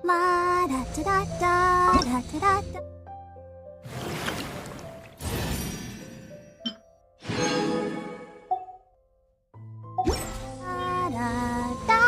마라짜라짜라짜라짜. 마라따.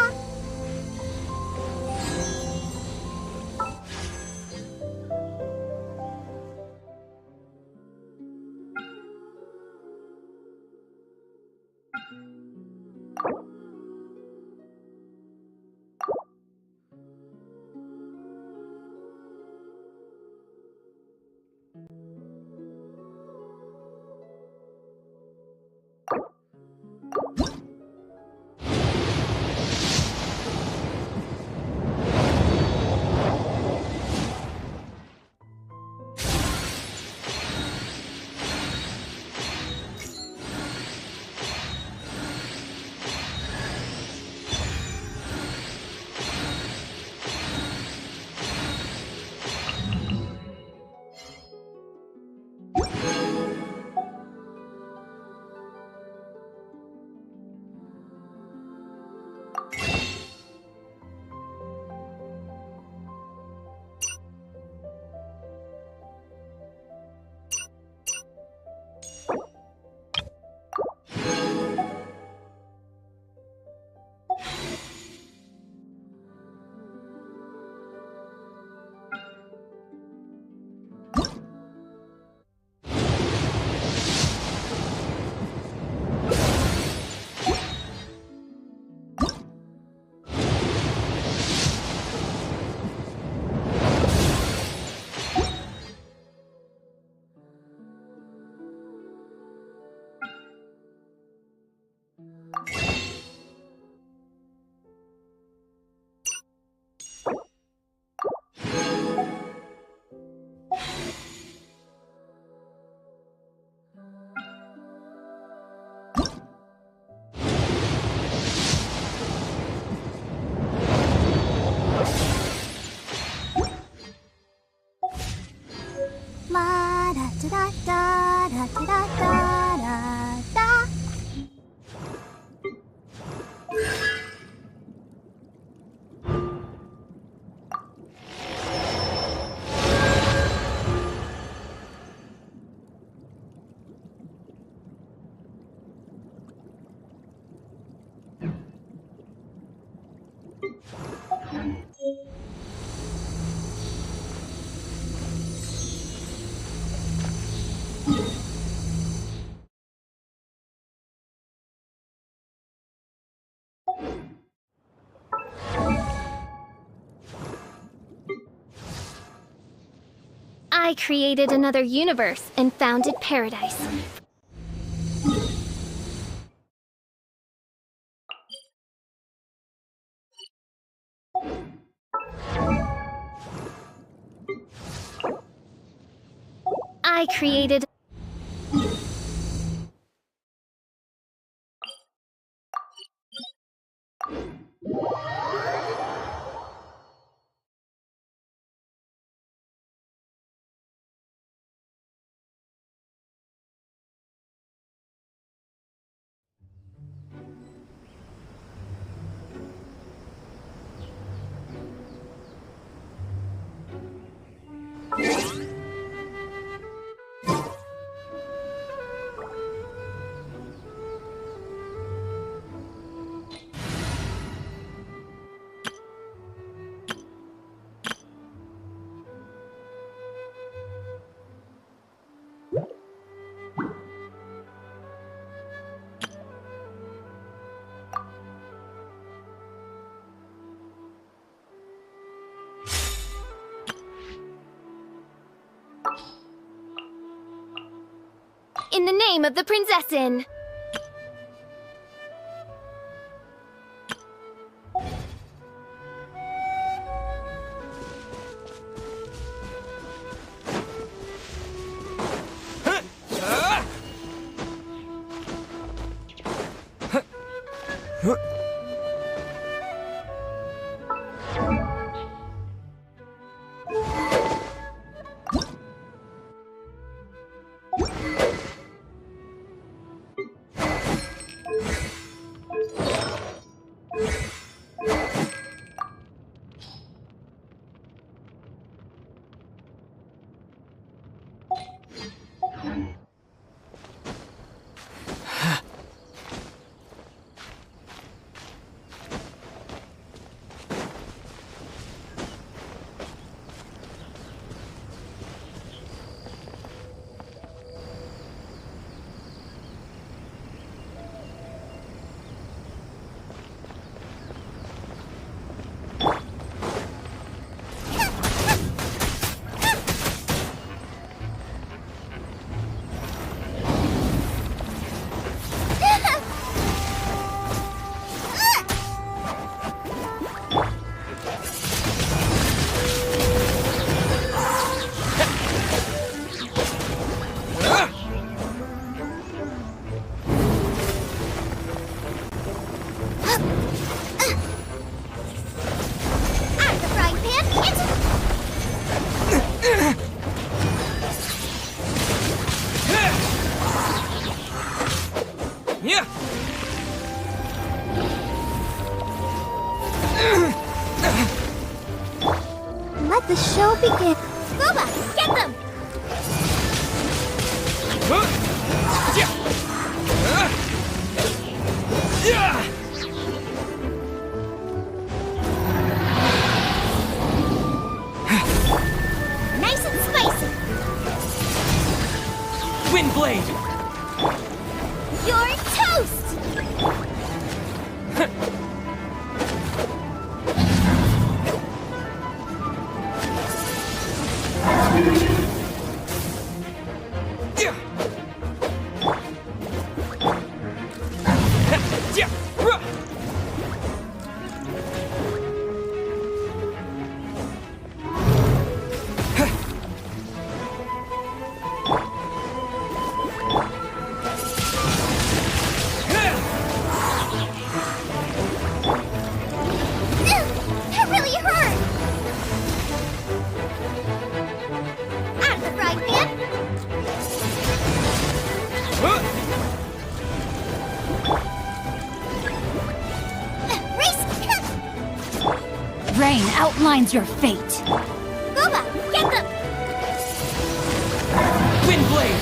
마라짜라짜라짜라짜. I created another universe and founded paradise. I created... In the name of the Prinzessin! Yeah. Let the show begin. Boba, get them! Yeah. Nice and spicy. Wind blade. You're toast! Yeah. Yeah. That really hurt! Out of the frying pan! Race! Rain outlines your fate. Boba, get them! Wind blade.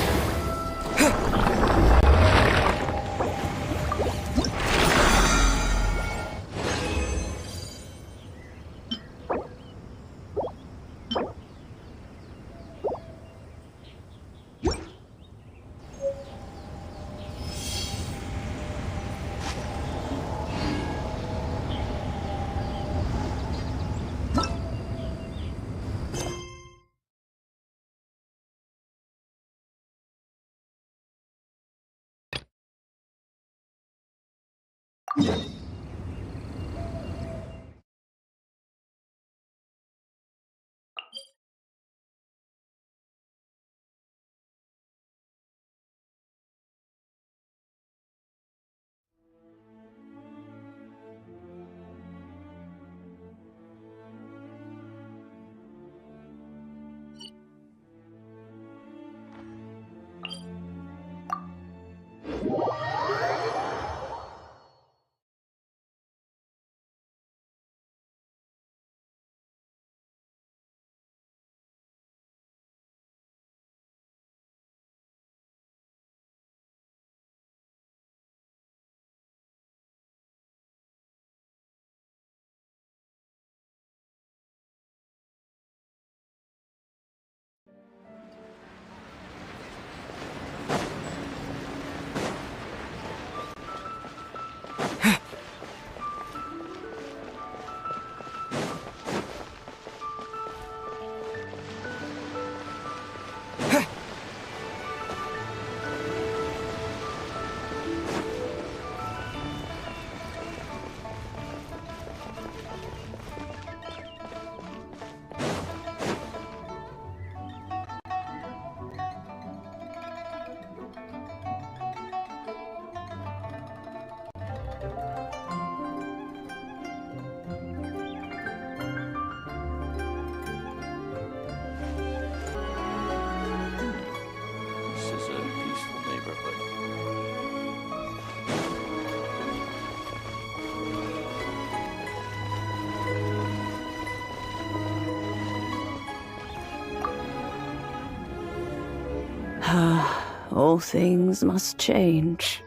All things must change.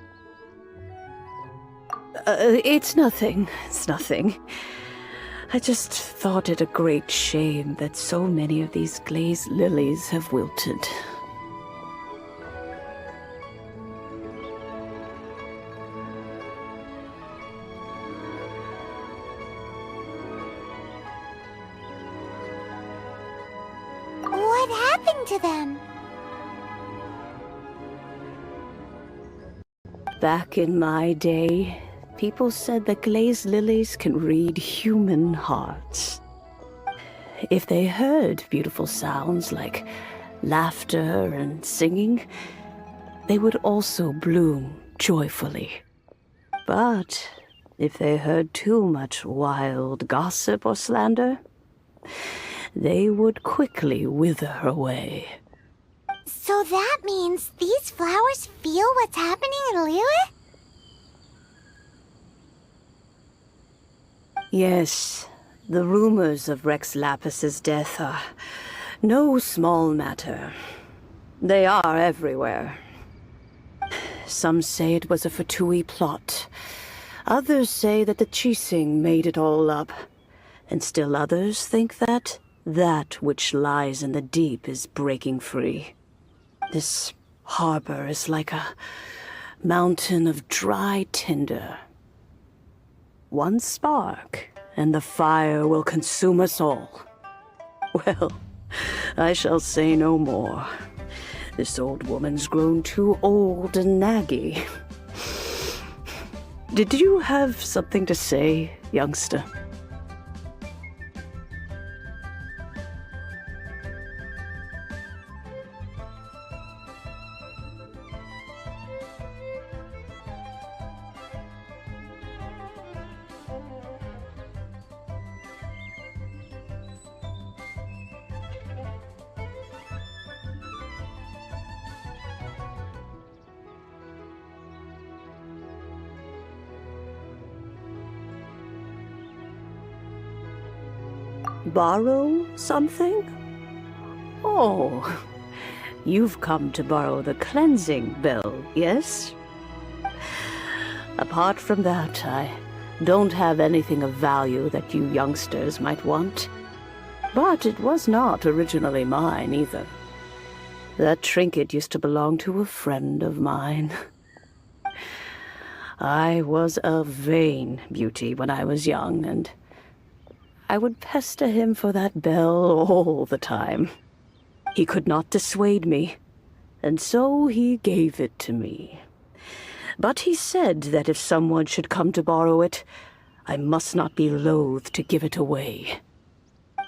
It's nothing. It's nothing. I just thought it a great shame that so many of these glazed lilies have wilted. What happened to them? Back in my day, people said that glazed lilies can read human hearts. If they heard beautiful sounds like laughter and singing, they would also bloom joyfully. But if they heard too much wild gossip or slander, they would quickly wither away. So that means these flowers feel what's happening in Liyue? Yes, the rumors of Rex Lapis's death are no small matter. They are everywhere. Some say it was a Fatui plot. Others say that the Chising made it all up. And still others think that which lies in the deep is breaking free. This harbor is like a mountain of dry tinder. One spark, and the fire will consume us all. Well, I shall say no more. This old woman's grown too old and naggy. Did you have something to say, youngster? Borrow something? Oh, you've come to borrow the cleansing bell, yes? Apart from that, I don't have anything of value that you youngsters might want. But it was not originally mine, either. That trinket used to belong to a friend of mine. I was a vain beauty when I was young, and I would pester him for that bell all the time. He could not dissuade me, and so he gave it to me. But he said that if someone should come to borrow it, I must not be loath to give it away.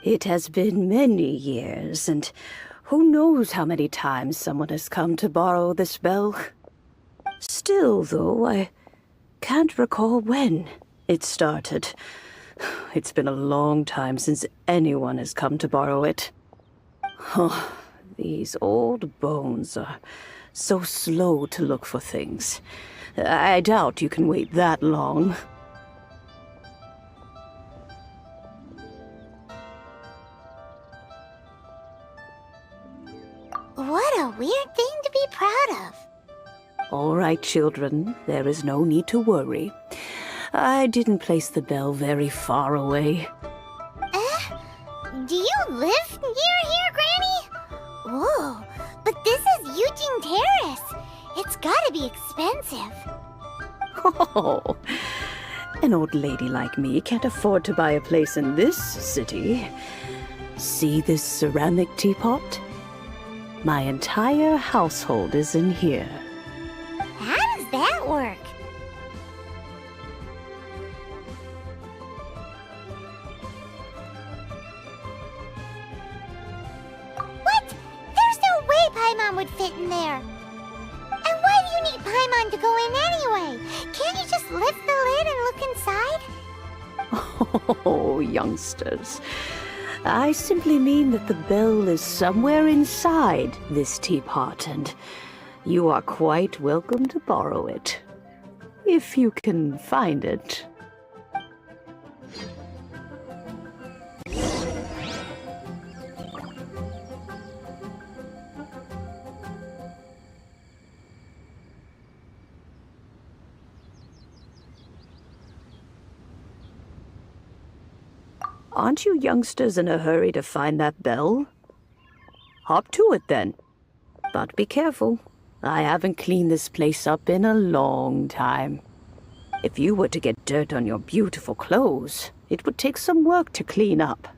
It has been many years, and who knows how many times someone has come to borrow this bell. Still, though, I can't recall when it started. It's been a long time since anyone has come to borrow it. Oh, these old bones are so slow to look for things. I doubt you can wait that long. What a weird thing to be proud of. All right, children, there is no need to worry. I didn't place the bell very far away. Do you live near here, Granny? Whoa, but this is Eugene Terrace. It's gotta be expensive. Oh, an old lady like me can't afford to buy a place in this city. See this ceramic teapot? My entire household is in here. How does that work? What? There's no way Paimon would fit in there. And why do you need Paimon to go in anyway? Can't you just lift the lid and look inside? Oh, youngsters. I simply mean that the bell is somewhere inside this teapot, and you are quite welcome to borrow it, if you can find it. Aren't you youngsters in a hurry to find that bell? Hop to it, then. But be careful. I haven't cleaned this place up in a long time. If you were to get dirt on your beautiful clothes, it would take some work to clean up.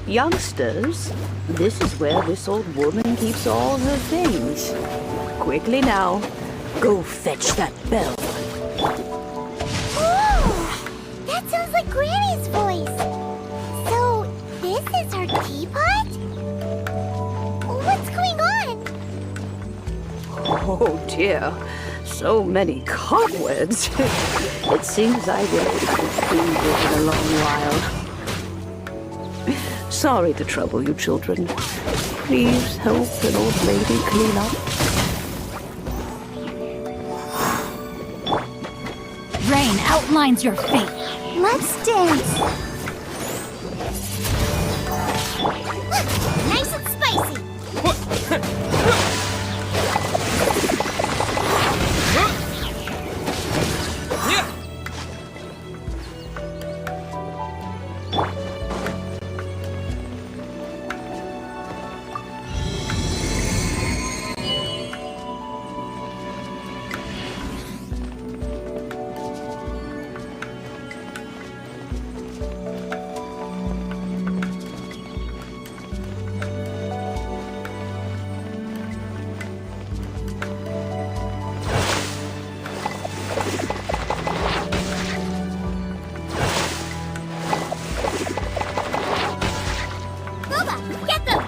Youngsters, this is where this old woman keeps all her things. Quickly now, go fetch that bell. Oh, that sounds like Granny's voice. So, this is her teapot? What's going on? Oh dear, so many cobwebs. It seems I really haven't cleaned it in a long while. Sorry to trouble you, children. Please help an old lady clean up. Rain outlines your fate. Let's dance. Nice and spicy. Get them!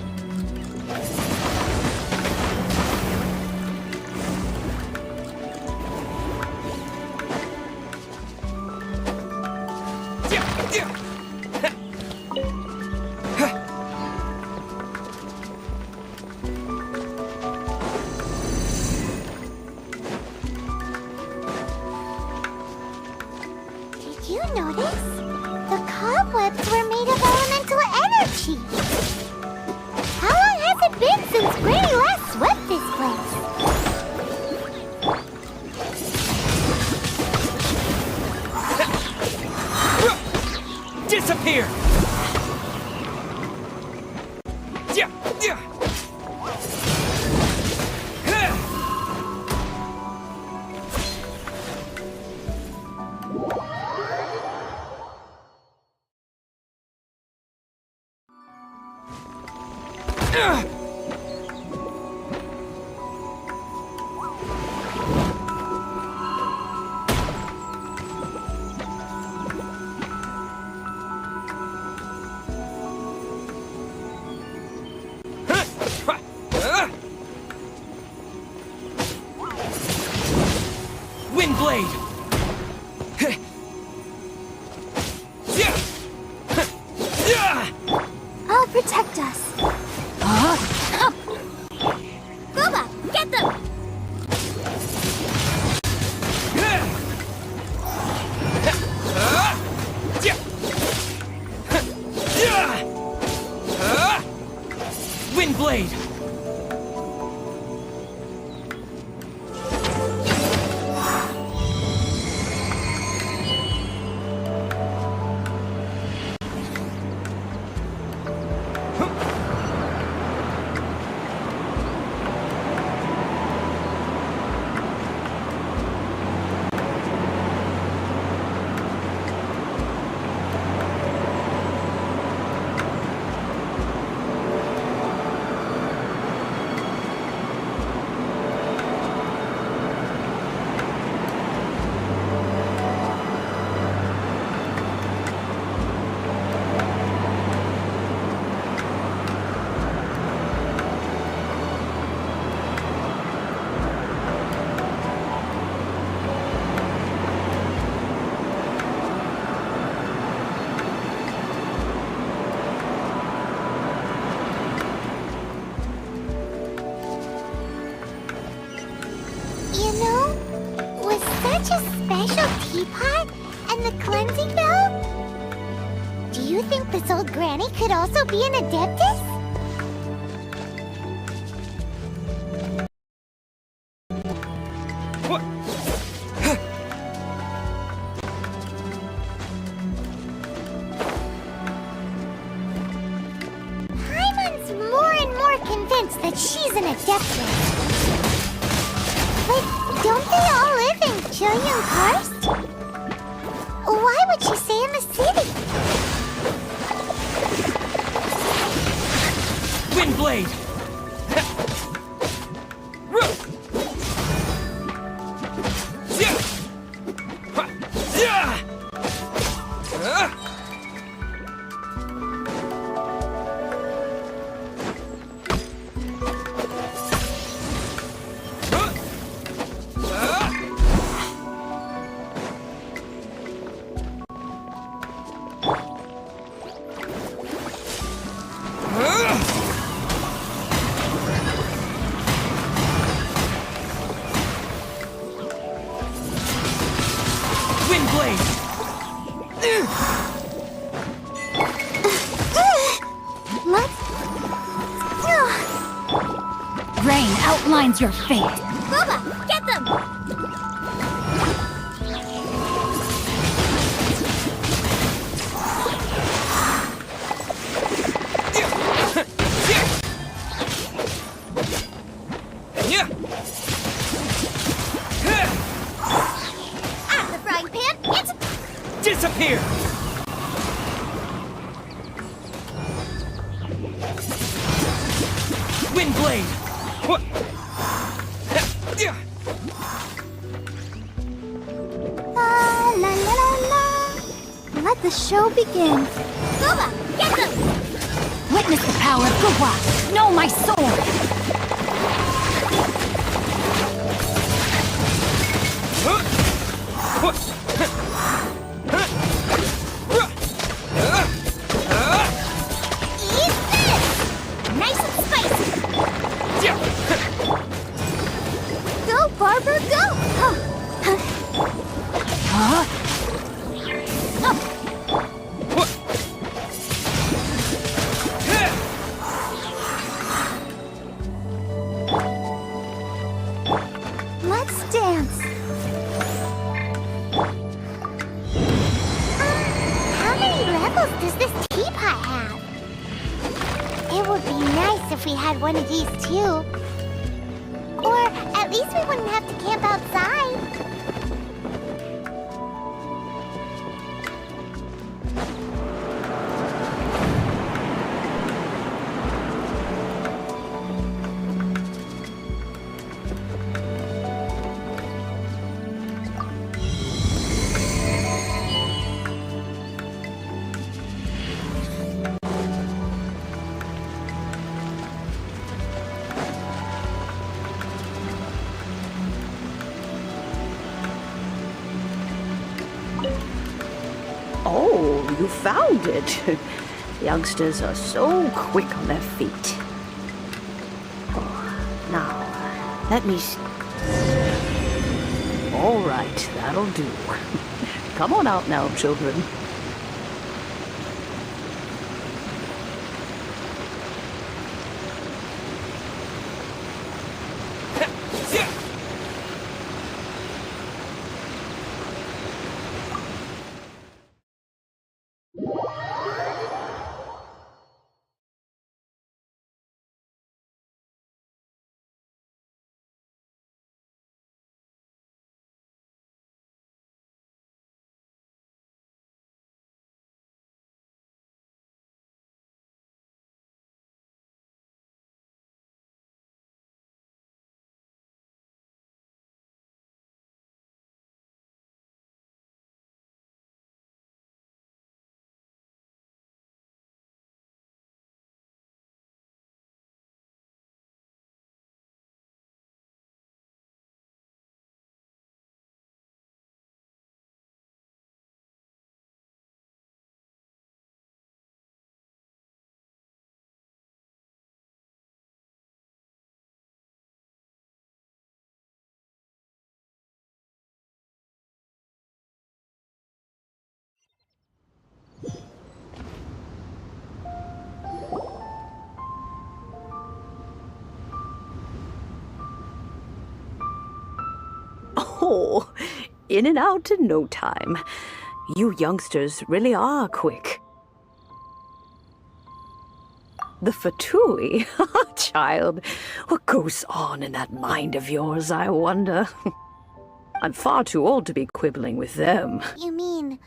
Did you notice? The cobwebs were made of elemental energy. How long has it been since Granny last swept this place? Disappear! Windblade! I'll protect us. Gooba, get them! Windblade! You know, with such a special teapot and the cleansing bell, do you think this old granny could also be an adeptus? What? Paimon's more and more convinced that she's an adeptus. But don't they all live in Julian Karst? Why would she stay in the city? blade! Rain outlines your fate. Boba, get them! At the frying pan, it's... Disappear! Wind blade! What? La la la la la. Let the show begin. Boba, get them! Witness the power of Guhua. Know my sword. Eat this! Nice and spicy. Go, Barber, go! Huh? Let's dance. How many levels does this teapot have? It would be nice if we had one of these too. Or at least we wouldn't have to camp outside. Oh, you found it. Youngsters are so quick on their feet. Oh, now, let me see. All right, that'll do. Come on out now, children. Oh, in and out in no time. You youngsters really are quick. The Fatui? Child, what goes on in that mind of yours, I wonder? I'm far too old to be quibbling with them. You mean...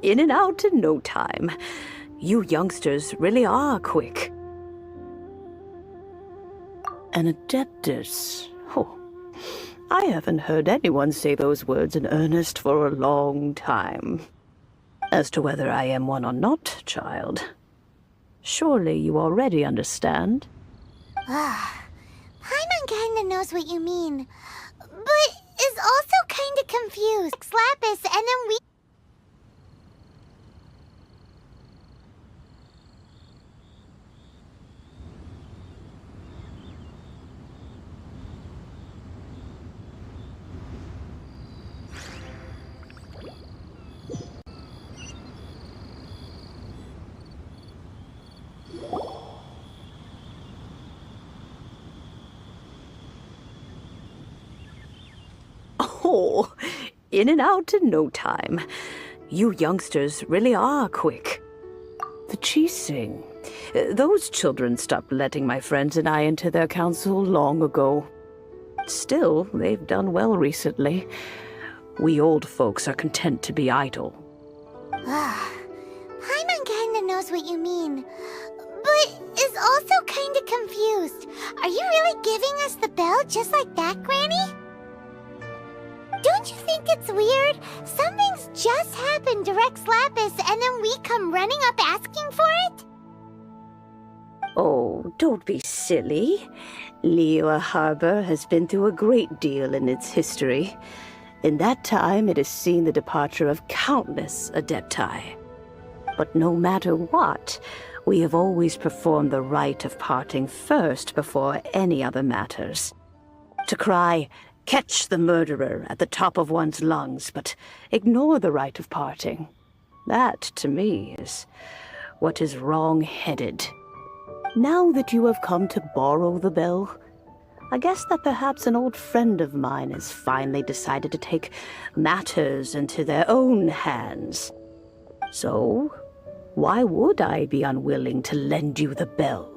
in and out in no time. You youngsters really are quick. An adeptus? Oh, I haven't heard anyone say those words in earnest for a long time. As to whether I am one or not, child, surely you already understand. Paimon kinda knows what you mean, but is also kinda confused. Slapis, and then we... Oh, in and out in no time. You youngsters really are quick. The Chising. Those children stopped letting my friends and I into their council long ago. Still, they've done well recently. We old folks are content to be idle. Paimon kinda knows what you mean, but is also kinda confused. Are you really giving us the bell just like that, Granny? Don't you think it's weird? Something's just happened to Rex Lapis, and then we come running up asking for it? Oh, don't be silly. Liyue Harbor has been through a great deal in its history. In that time, it has seen the departure of countless adepti. But no matter what, we have always performed the rite of parting first before any other matters. To cry, "Catch the murderer," at the top of one's lungs, but ignore the rite of parting. That, to me, is what is wrong-headed. Now that you have come to borrow the bell, I guess that perhaps an old friend of mine has finally decided to take matters into their own hands. So, why would I be unwilling to lend you the bell?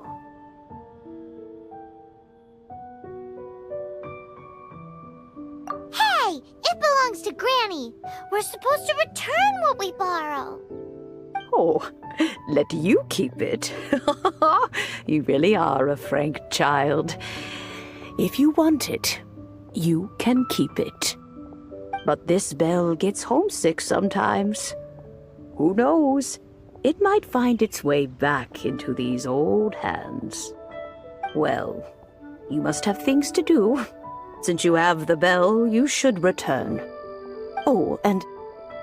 Hey, it belongs to Granny. We're supposed to return what we borrow. Oh, let you keep it. You really are a frank child. If you want it, you can keep it. But this bell gets homesick sometimes. Who knows? It might find its way back into these old hands. Well, you must have things to do. Since you have the bell, you should return. Oh, and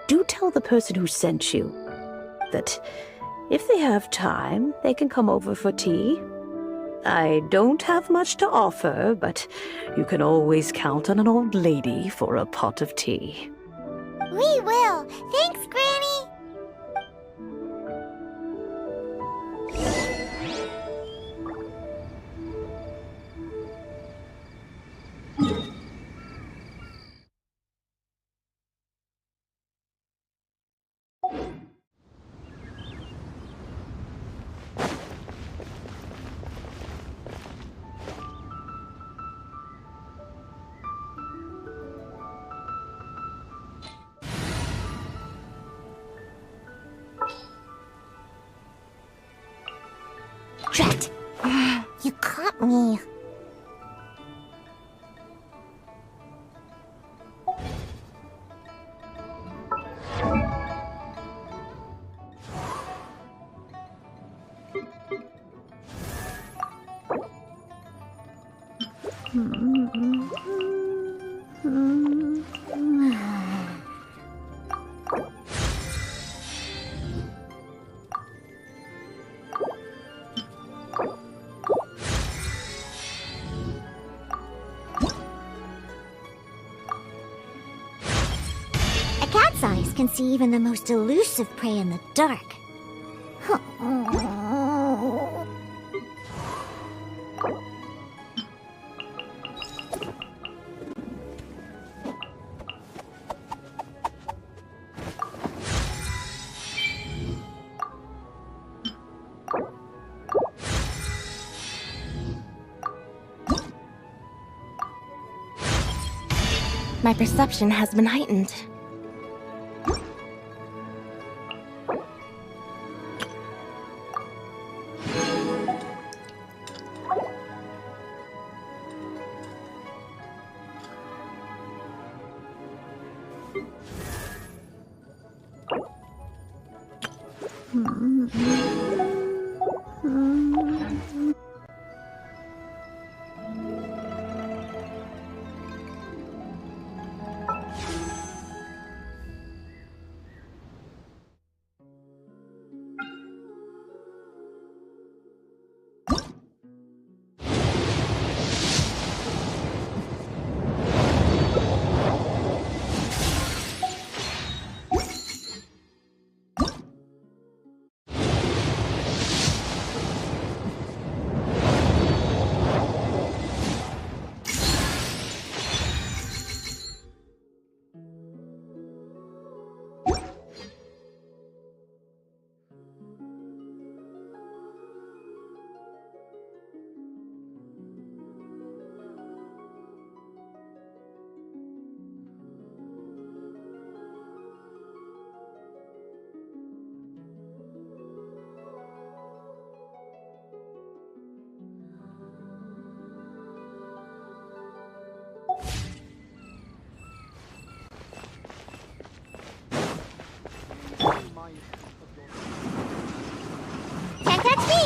do tell the person who sent you that if they have time, they can come over for tea. I don't have much to offer, but you can always count on an old lady for a pot of tea. We will. Thanks, Granny. Drat! You caught me. A cat's eyes can see even the most elusive prey in the dark. My perception has been heightened. Can't catch me!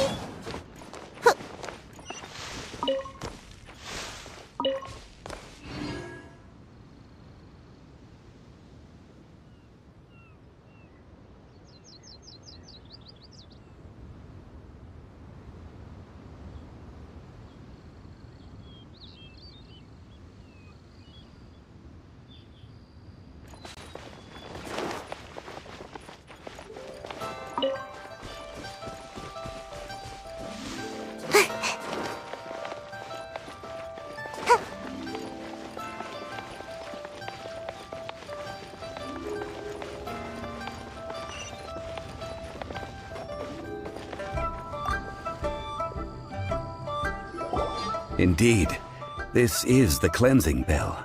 Indeed, this is the cleansing bell.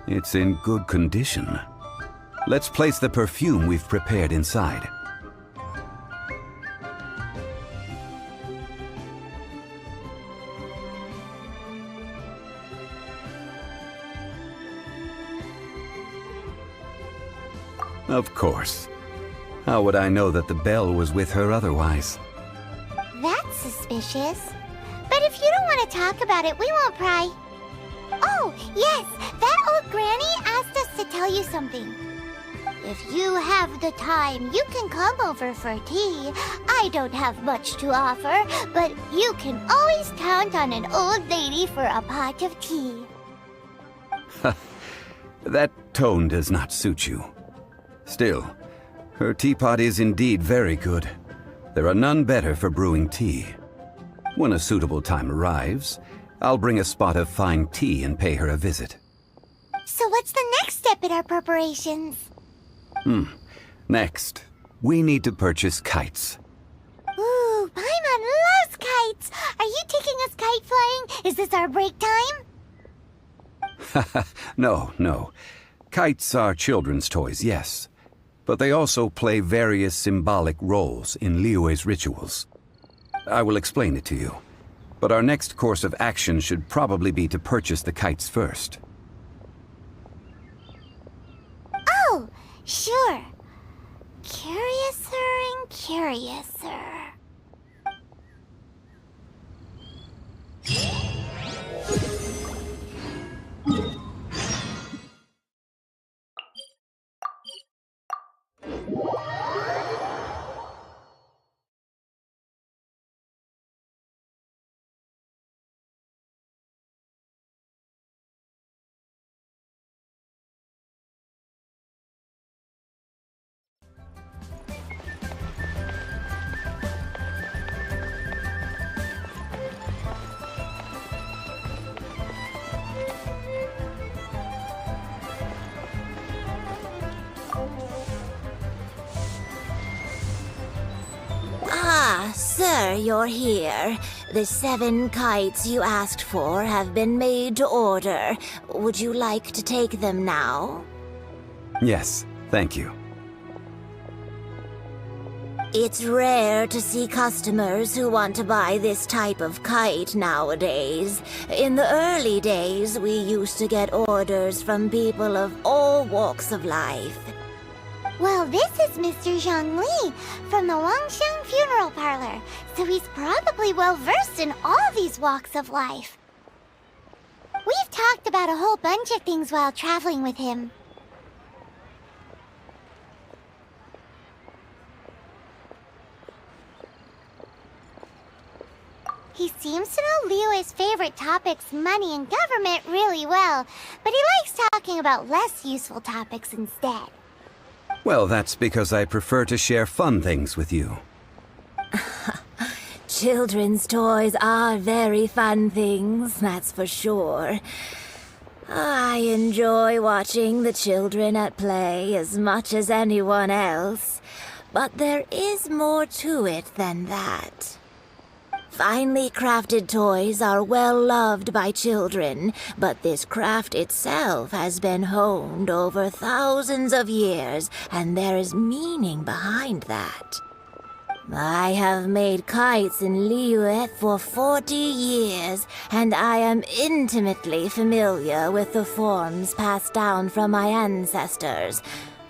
It's in good condition. Let's place the perfume we've prepared inside. Of course. How would I know that the bell was with her otherwise? That's suspicious. But if you don't want to talk about it, we won't pry. Oh, yes, that old granny asked us to tell you something. If you have the time, you can come over for tea. I don't have much to offer, but you can always count on an old lady for a pot of tea. That tone does not suit you. Still, her teapot is indeed very good. There are none better for brewing tea. When a suitable time arrives, I'll bring a spot of fine tea and pay her a visit. So what's the next step in our preparations? Next, we need to purchase kites. Ooh, Paimon loves kites! Are you taking us kite flying? Is this our break time? No. Kites are children's toys, yes. But they also play various symbolic roles in Liyue's rituals. I will explain it to you. But our next course of action should probably be to purchase the kites first. Oh, sure. Curiouser and curiouser. Ah, sir, you're here. The 7 kites you asked for have been made to order. Would you like to take them now? Yes, thank you. It's rare to see customers who want to buy this type of kite nowadays. In the early days, we used to get orders from people of all walks of life. Well, this is Mr. Zhongli from the Wangxiang Funeral Parlor, so he's probably well versed in all these walks of life. We've talked about a whole bunch of things while traveling with him. He seems to know Liyue's favorite topics, money and government, really well, but he likes talking about less useful topics instead. Well, that's because I prefer to share fun things with you. Children's toys are very fun things, that's for sure. I enjoy watching the children at play as much as anyone else, but there is more to it than that. Finely crafted toys are well loved by children, but this craft itself has been honed over thousands of years, and there is meaning behind that. I have made kites in Liyue for 40 years, and I am intimately familiar with the forms passed down from my ancestors.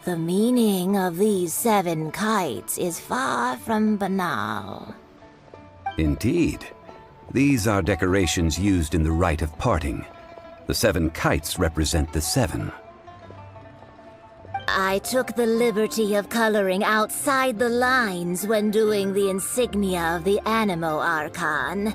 The meaning of these 7 kites is far from banal. Indeed. These are decorations used in the rite of parting. The 7 kites represent the 7. I took the liberty of coloring outside the lines when doing the insignia of the Animo Archon.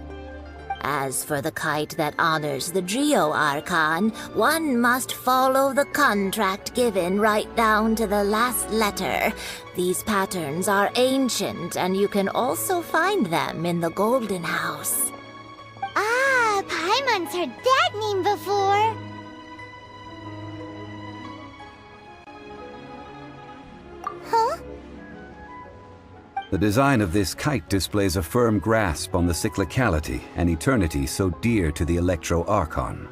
As for the kite that honors the Geo Archon, one must follow the contract given right down to the last letter. These patterns are ancient, and you can also find them in the Golden House. Ah, Paimon's heard that name before. Huh? The design of this kite displays a firm grasp on the cyclicality and eternity so dear to the Electro Archon.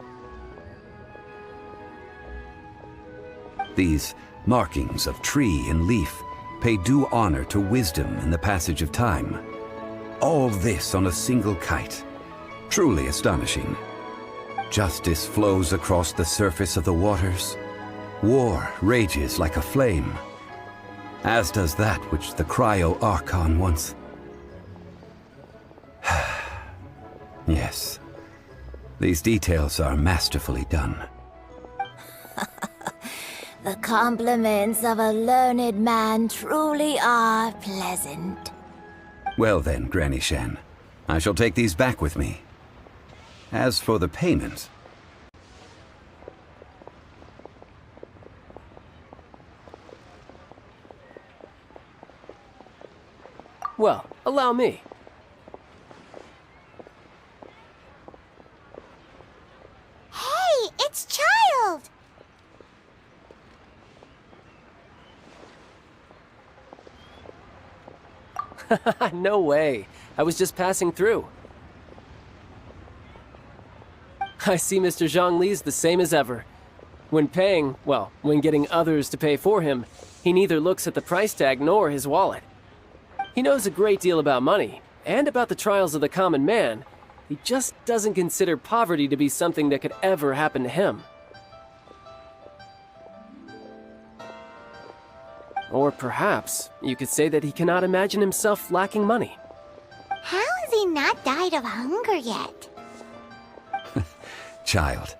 These markings of tree and leaf pay due honor to wisdom and the passage of time. All this on a single kite. Truly astonishing. Justice flows across the surface of the waters. War rages like a flame. As does that which the Cryo Archon once... Yes. These details are masterfully done. The compliments of a learned man truly are pleasant. Well then, Granny Shan, I shall take these back with me. As for the payment... Well, allow me. Hey, it's Child! No way. I was just passing through. I see Mr. Zhongli's the same as ever. When paying, well, when getting others to pay for him, he neither looks at the price tag nor his wallet. He knows a great deal about money, and about the trials of the common man. He just doesn't consider poverty to be something that could ever happen to him. Or perhaps you could say that he cannot imagine himself lacking money. How has he not died of hunger yet? Child,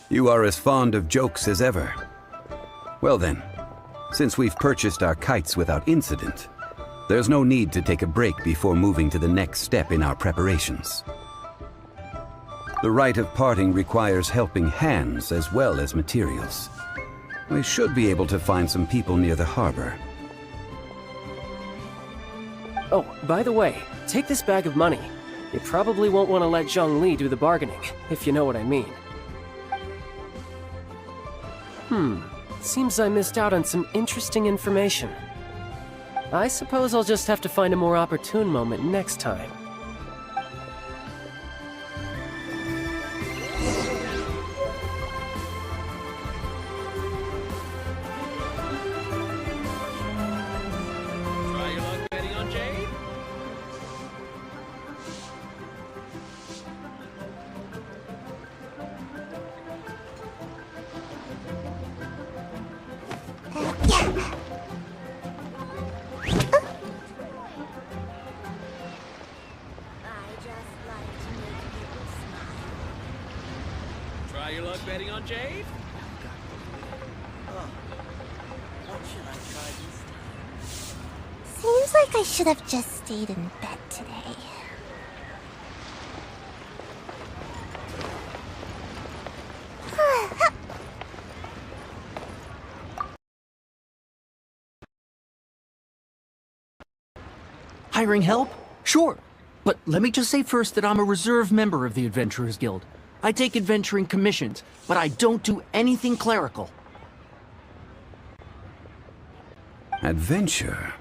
you are as fond of jokes as ever. Well then, since we've purchased our kites without incident, there's no need to take a break before moving to the next step in our preparations. The rite of parting requires helping hands as well as materials. We should be able to find some people near the harbor. Oh, by the way, take this bag of money. You probably won't want to let Zhongli do the bargaining, if you know what I mean. Seems I missed out on some interesting information. I suppose I'll just have to find a more opportune moment next time. Try your luck betting on Jade? Betting on Jade? Seems like I should have just stayed in bed today. Hiring help? Sure. But let me just say first that I'm a reserve member of the Adventurers Guild. I take adventuring commissions, but I don't do anything clerical. Adventure?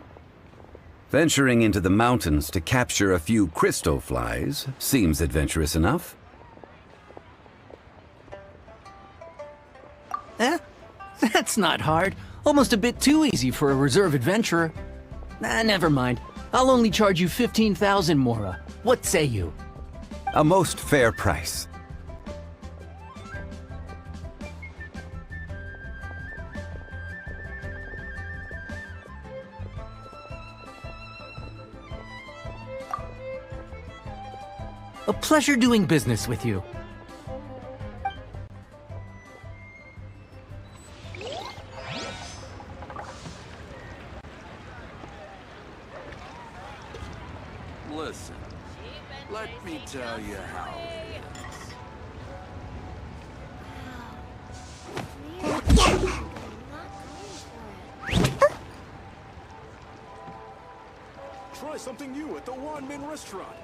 Venturing into the mountains to capture a few crystal flies seems adventurous enough. Eh? That's not hard. Almost a bit too easy for a reserve adventurer. Never mind. I'll only charge you 15,000 Mora. What say you? A most fair price. A pleasure doing business with you. Listen, let me tell you how it is. Try something new at the Wanmin restaurant.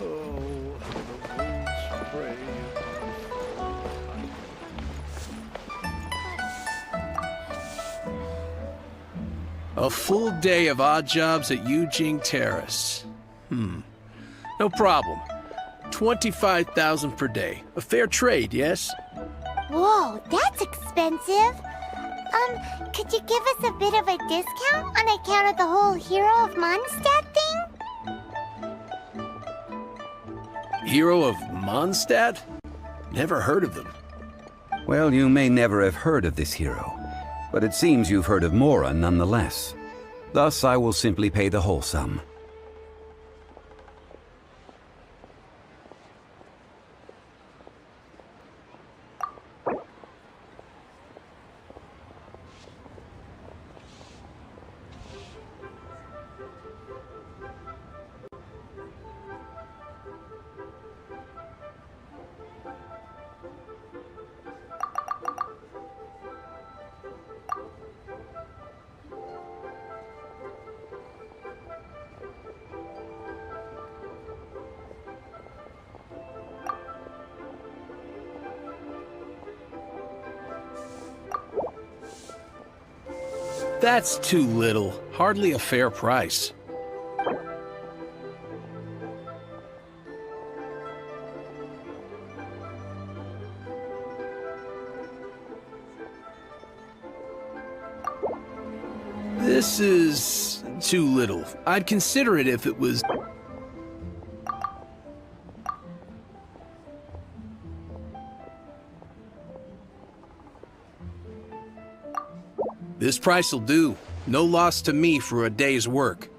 Oh, the winds pray. A full day of odd jobs at Eugene Terrace. No problem. 25,000 per day. A fair trade, yes? Whoa, that's expensive. Could you give us a bit of a discount on account of the whole Hero of Mondstadt thing? Hero of Mondstadt? Never heard of them. Well, you may never have heard of this hero, but it seems you've heard of Mora nonetheless. Thus, I will simply pay the whole sum. That's too little. Hardly a fair price. This is too little. I'd consider it if it was... This price'll do. No loss to me for a day's work.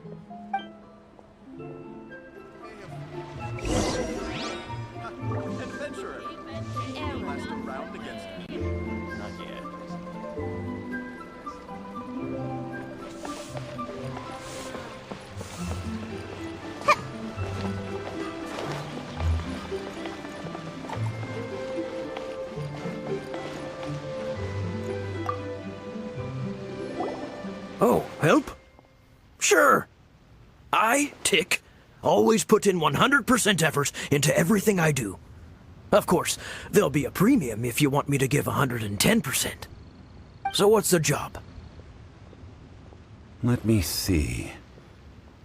Oh, help? Sure. I, Tick, always put in 100% effort into everything I do. Of course, there'll be a premium if you want me to give 110%. So what's the job? Let me see.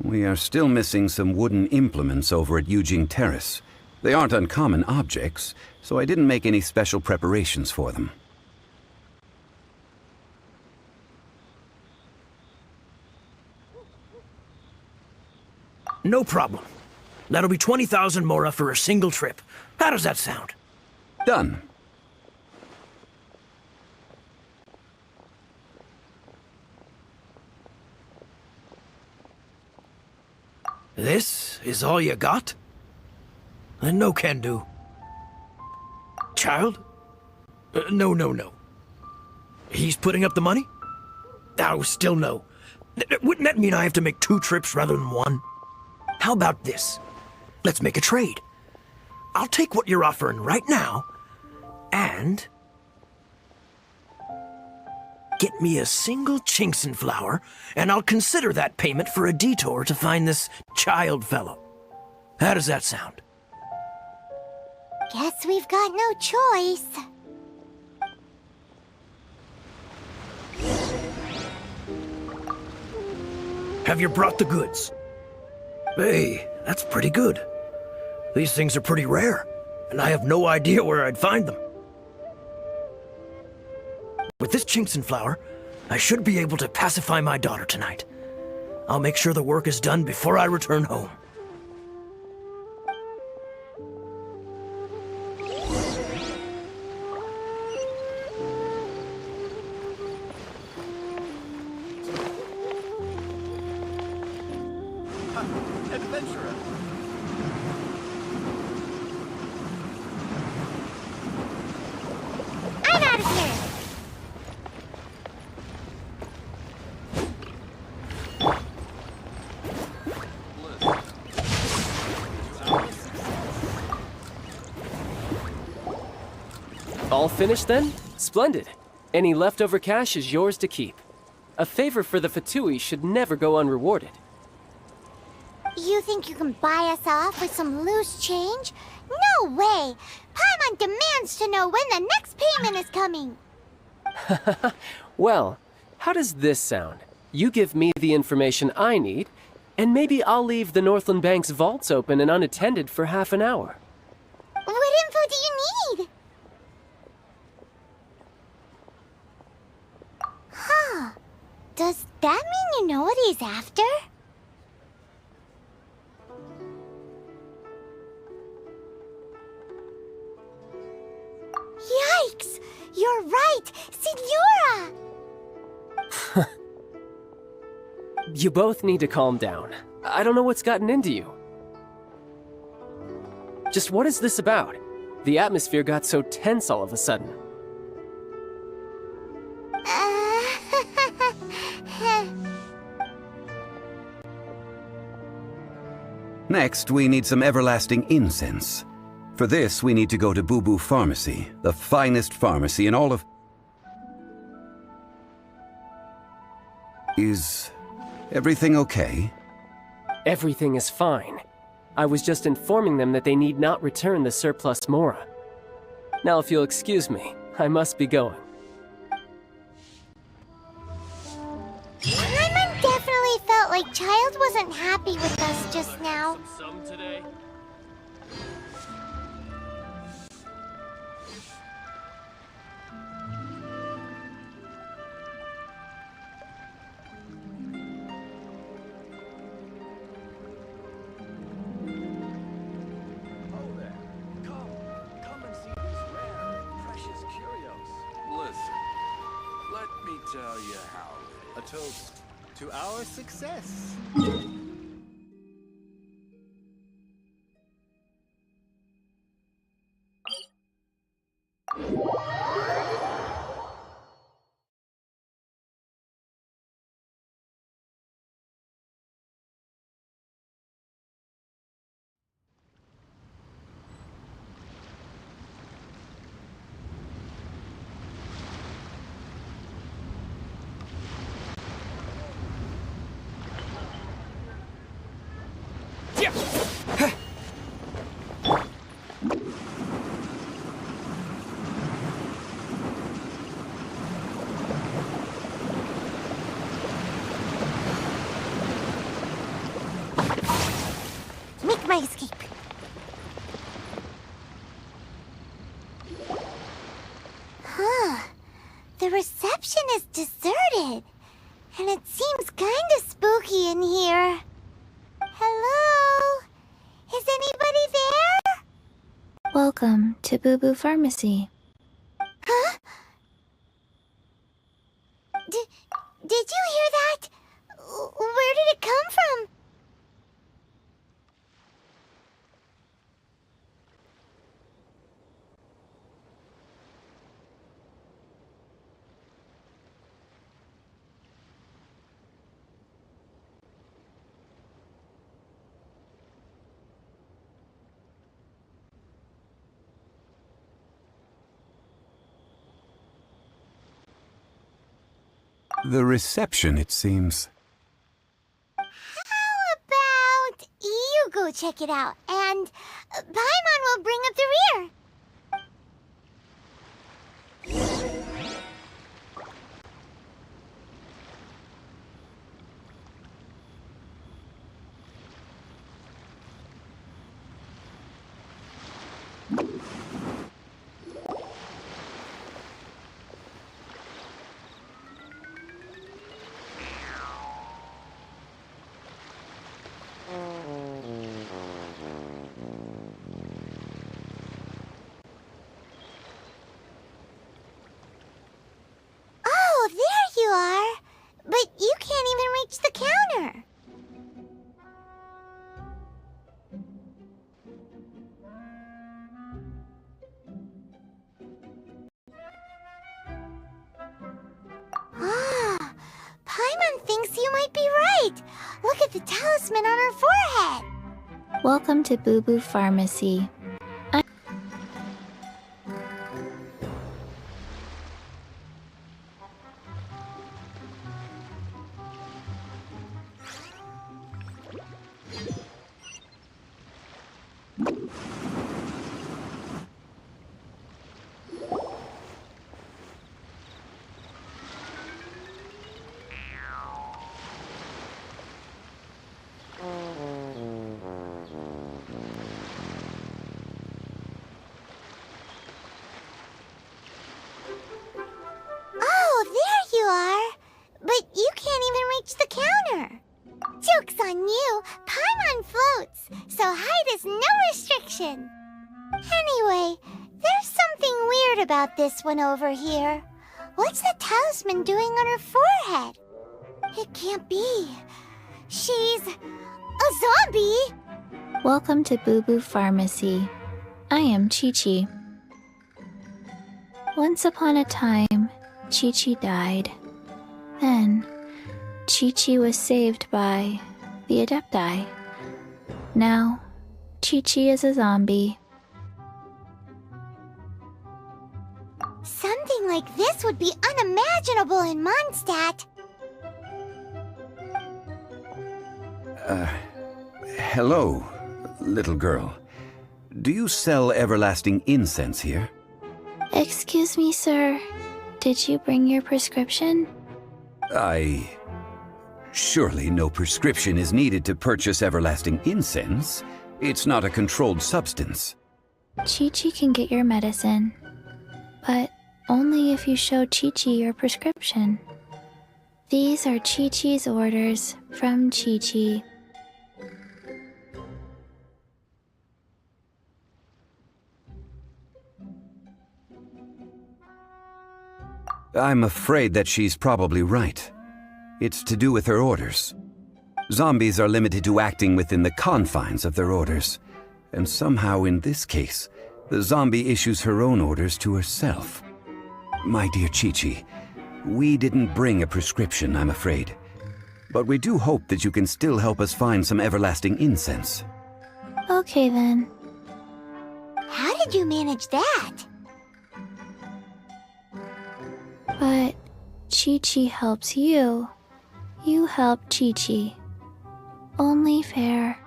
We are still missing some wooden implements over at Eugene Terrace. They aren't uncommon objects, so I didn't make any special preparations for them. No problem. That'll be 20,000 Mora for a single trip. How does that sound? Done. This is all you got? Then no can do. Child? No, no, no. He's putting up the money? Oh, still no. Wouldn't that mean I have to make 2 trips rather than 1? How about this? Let's make a trade. I'll take what you're offering right now, and get me a single Chinkson flower, and I'll consider that payment for a detour to find this child fellow. How does that sound? Guess we've got no choice. Have you brought the goods? Hey, that's pretty good. These things are pretty rare, and I have no idea where I'd find them. With this Chinkson flower, I should be able to pacify my daughter tonight. I'll make sure the work is done before I return home. Adventurer. I'm out of here! All finished then? Splendid. Any leftover cash is yours to keep. A favor for the Fatui should never go unrewarded. You think you can buy us off with some loose change? No way! Paimon demands to know when the next payment is coming! Well, how does this sound? You give me the information I need, and maybe I'll leave the Northland Bank's vaults open and unattended for half an hour. What info do you need? Huh. Does that mean you know what he's after? Yikes! You're right! Signora! You both need to calm down. I don't know what's gotten into you. Just what is this about? The atmosphere got so tense all of a sudden. Next, we need some everlasting incense. For this, we need to go to Boo Boo Pharmacy, the finest pharmacy in all of... Is everything okay? Everything is fine. I was just informing them that they need not return the surplus Mora. Now, if you'll excuse me, I must be going. Paimon definitely felt like Child wasn't happy with us just now. Some today. Tell you how. A toast to our success. Make my escape. Huh. The reception is deserted. And it seems kinda spooky in here. Hello? Is anybody there? Welcome to Boo Boo Pharmacy. Huh? Did you hear that? Where did it come from? The reception, it seems. How about you go check it out, and Paimon will bring up the rear. Oh, there you are. But you can't even reach the counter. Ah, Paimon thinks you might be right. Look at the talisman on her forehead. Welcome to Boo Boo Pharmacy. Oh, there you are. But you can't even reach the counter. Joke's on you. Paimon floats, so height is no restriction. Anyway, there's something weird about this one over here. What's the talisman doing on her forehead? It can't be. She's a zombie. Welcome to Boo Boo Pharmacy. I am Chi-Chi. Once upon a time, Chi-Chi died. Then, Chi-Chi was saved by the Adepti. Now, Chi-Chi is a zombie. Something like this would be unimaginable in Mondstadt. Hello, little girl. Do you sell everlasting incense here? Excuse me, sir. Did you bring your prescription? Surely no prescription is needed to purchase everlasting incense. It's not a controlled substance. Chi-Chi can get your medicine, but only if you show Chi-Chi your prescription. These are Chi-Chi's orders from Chi-Chi. I'm afraid that she's probably right. It's to do with her orders. Zombies are limited to acting within the confines of their orders, and somehow in this case, the zombie issues her own orders to herself. My dear Chi-Chi, we didn't bring a prescription, I'm afraid. But we do hope that you can still help us find some everlasting incense. Okay then. How did you manage that? But Chi-Chi helps you. You help Chi-Chi. Only fair.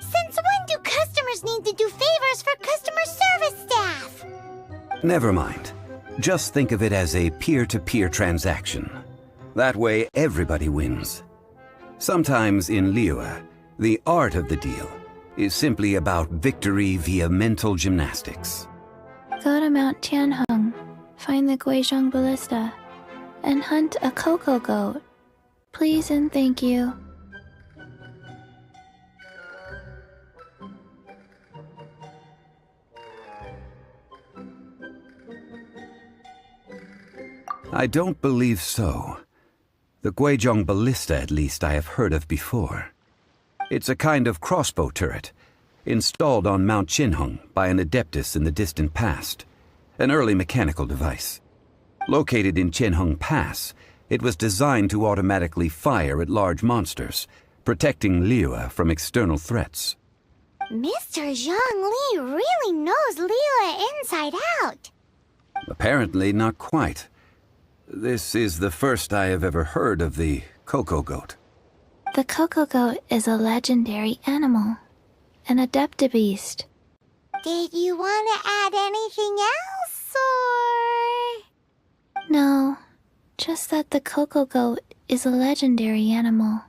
Since when do customers need to do favors for customer service staff? Never mind. Just think of it as a peer-to-peer transaction. That way, everybody wins. Sometimes in Liyue, the art of the deal is simply about victory via mental gymnastics. Go to Mount Tianheng, find the Guizhong Ballista, and hunt a cocoa goat. Please and thank you. I don't believe so. The Guizhong Ballista, at least, I have heard of before. It's a kind of crossbow turret, installed on Mount Tianheng by an adeptus in the distant past, an early mechanical device. Located in Tianheng Pass, it was designed to automatically fire at large monsters, protecting Liyue from external threats. Mr. Zhang Li really knows Liyue inside out. Apparently not quite. This is the first I have ever heard of the Coco Goat. The Coco Goat is a legendary animal, an adeptabeast. Did you want to add anything else, or...? No, just that the Coco Goat is a legendary animal,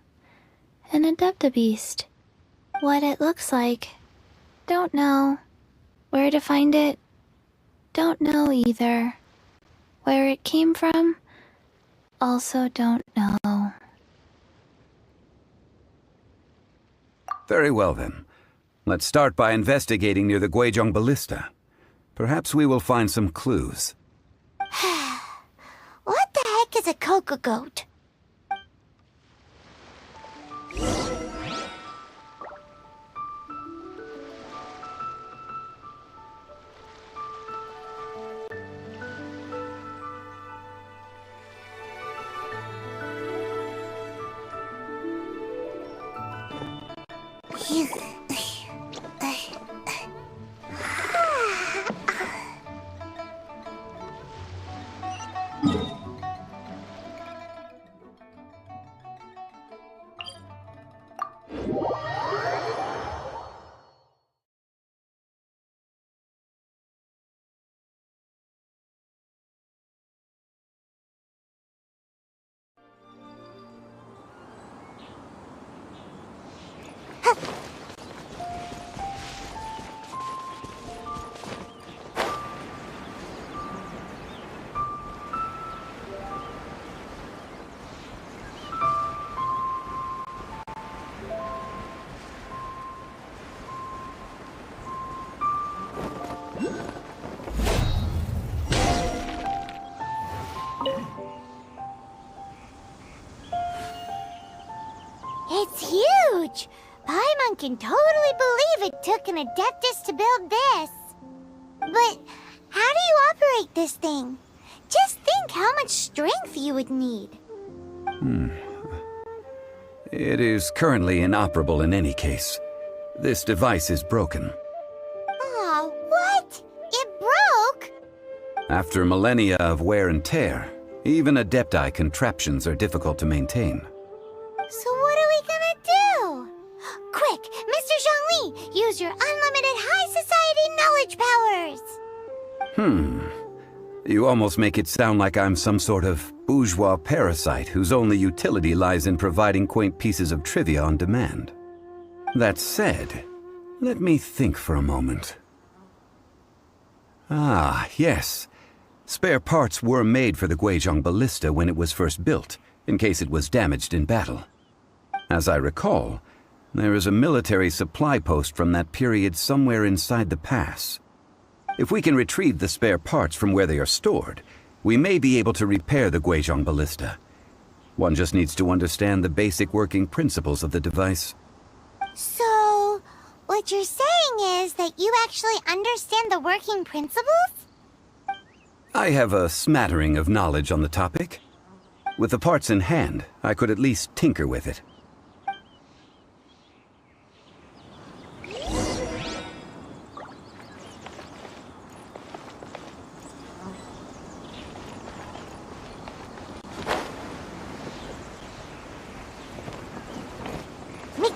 an adeptabeast. What it looks like, don't know. Where to find it, don't know either. Where it came from, also don't know. Very well then. Let's start by investigating near the Guizhong Ballista. Perhaps we will find some clues. What the heck is a Coco Goat? It's huge! Paimon can totally believe it took an Adeptus to build this. But how do you operate this thing? Just think how much strength you would need. It is currently inoperable in any case. This device is broken. Aw, what? It broke? After millennia of wear and tear, even Adepti contraptions are difficult to maintain. So what are we gonna do? Quick, Mr. Zhongli, use your unlimited high society knowledge powers! You almost make it sound like I'm some sort of bourgeois parasite whose only utility lies in providing quaint pieces of trivia on demand. That said, let me think for a moment. Ah, yes. Spare parts were made for the Guizhong Ballista when it was first built, in case it was damaged in battle. As I recall, there is a military supply post from that period somewhere inside the pass. If we can retrieve the spare parts from where they are stored, we may be able to repair the Guizhong Ballista. One just needs to understand the basic working principles of the device. So, what you're saying is that you actually understand the working principles? I have a smattering of knowledge on the topic. With the parts in hand, I could at least tinker with it.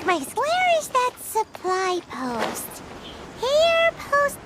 Where is that supply post? Here, post...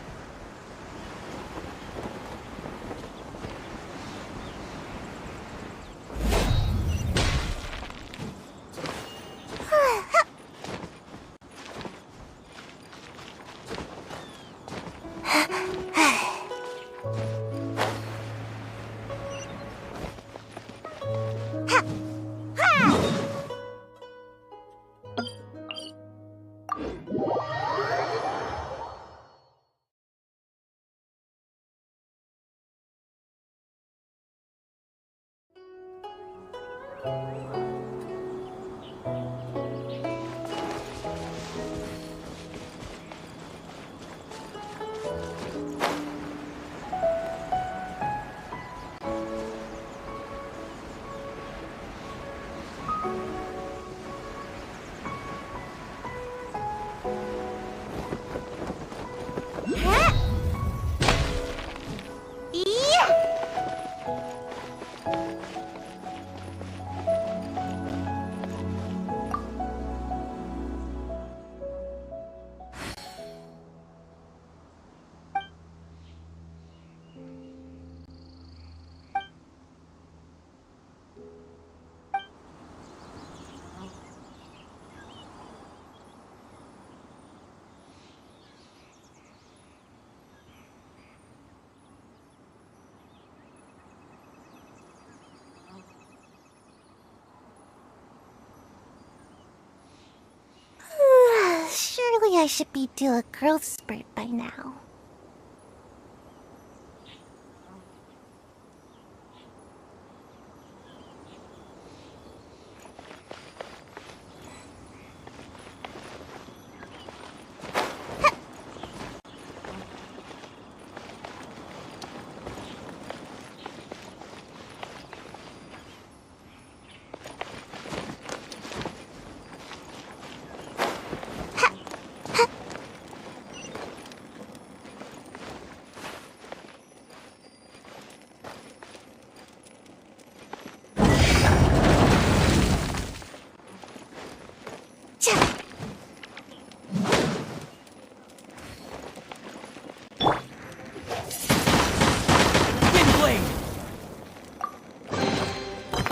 I should be due a growth spurt by now.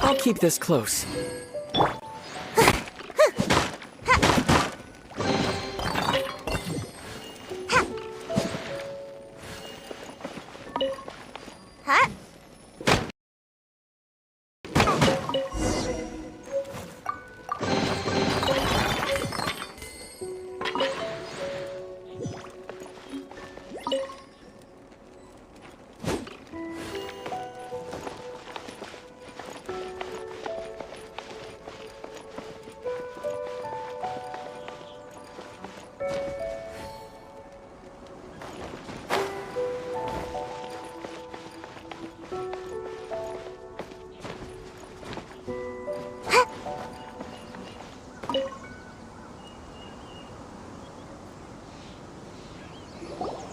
I'll keep this close. Huh?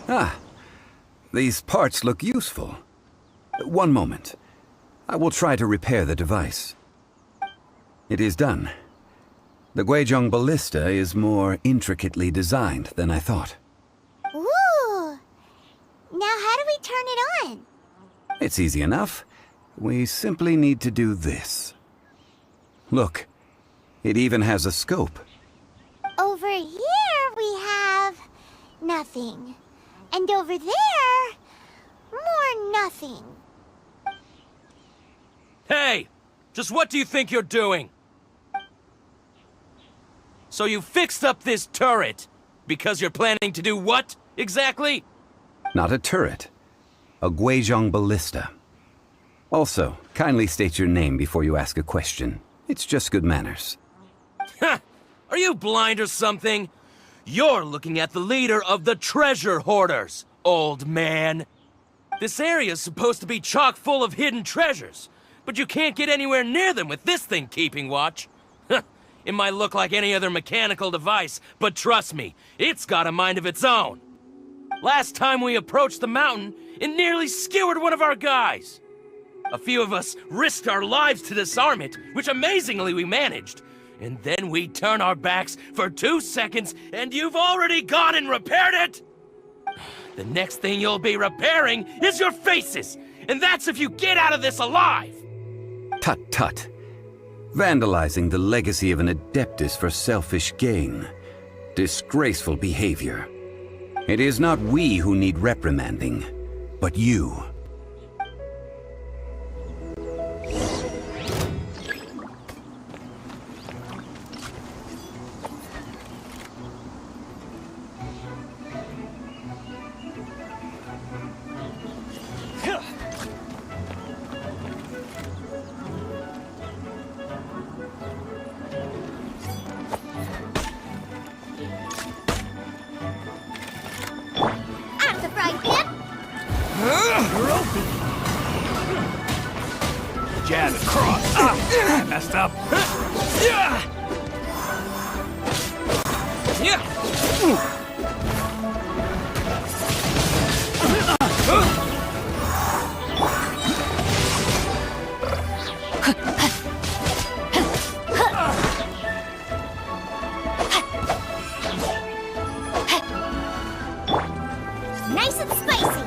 Ah, these parts look useful. One moment. I will try to repair the device. It is done. The Guizhong ballista is more intricately designed than I thought. Ooh! Now how do we turn it on? It's easy enough. We simply need to do this. Look, it even has a scope. Over here we have nothing. And over there, more nothing. Hey! Just what do you think you're doing? So you fixed up this turret because you're planning to do what, exactly? Not a turret. A Guizhong ballista. Also, kindly state your name before you ask a question. It's just good manners. Ha! Are you blind or something? You're looking at the leader of the treasure hoarders, old man. This area's supposed to be chock full of hidden treasures, but you can't get anywhere near them with this thing keeping watch. It might look like any other mechanical device, but trust me, it's got a mind of its own. Last time we approached the mountain, it nearly skewered one of our guys. A few of us risked our lives to disarm it, which amazingly we managed. And then we turn our backs for 2 seconds, and you've already gone and repaired it? The next thing you'll be repairing is your faces, and that's if you get out of this alive! Tut tut. Vandalizing the legacy of an Adeptus for selfish gain. Disgraceful behavior. It is not we who need reprimanding, but you. I'm the frying pan. Jab and cross. Ah, messed up. Nice and spicy.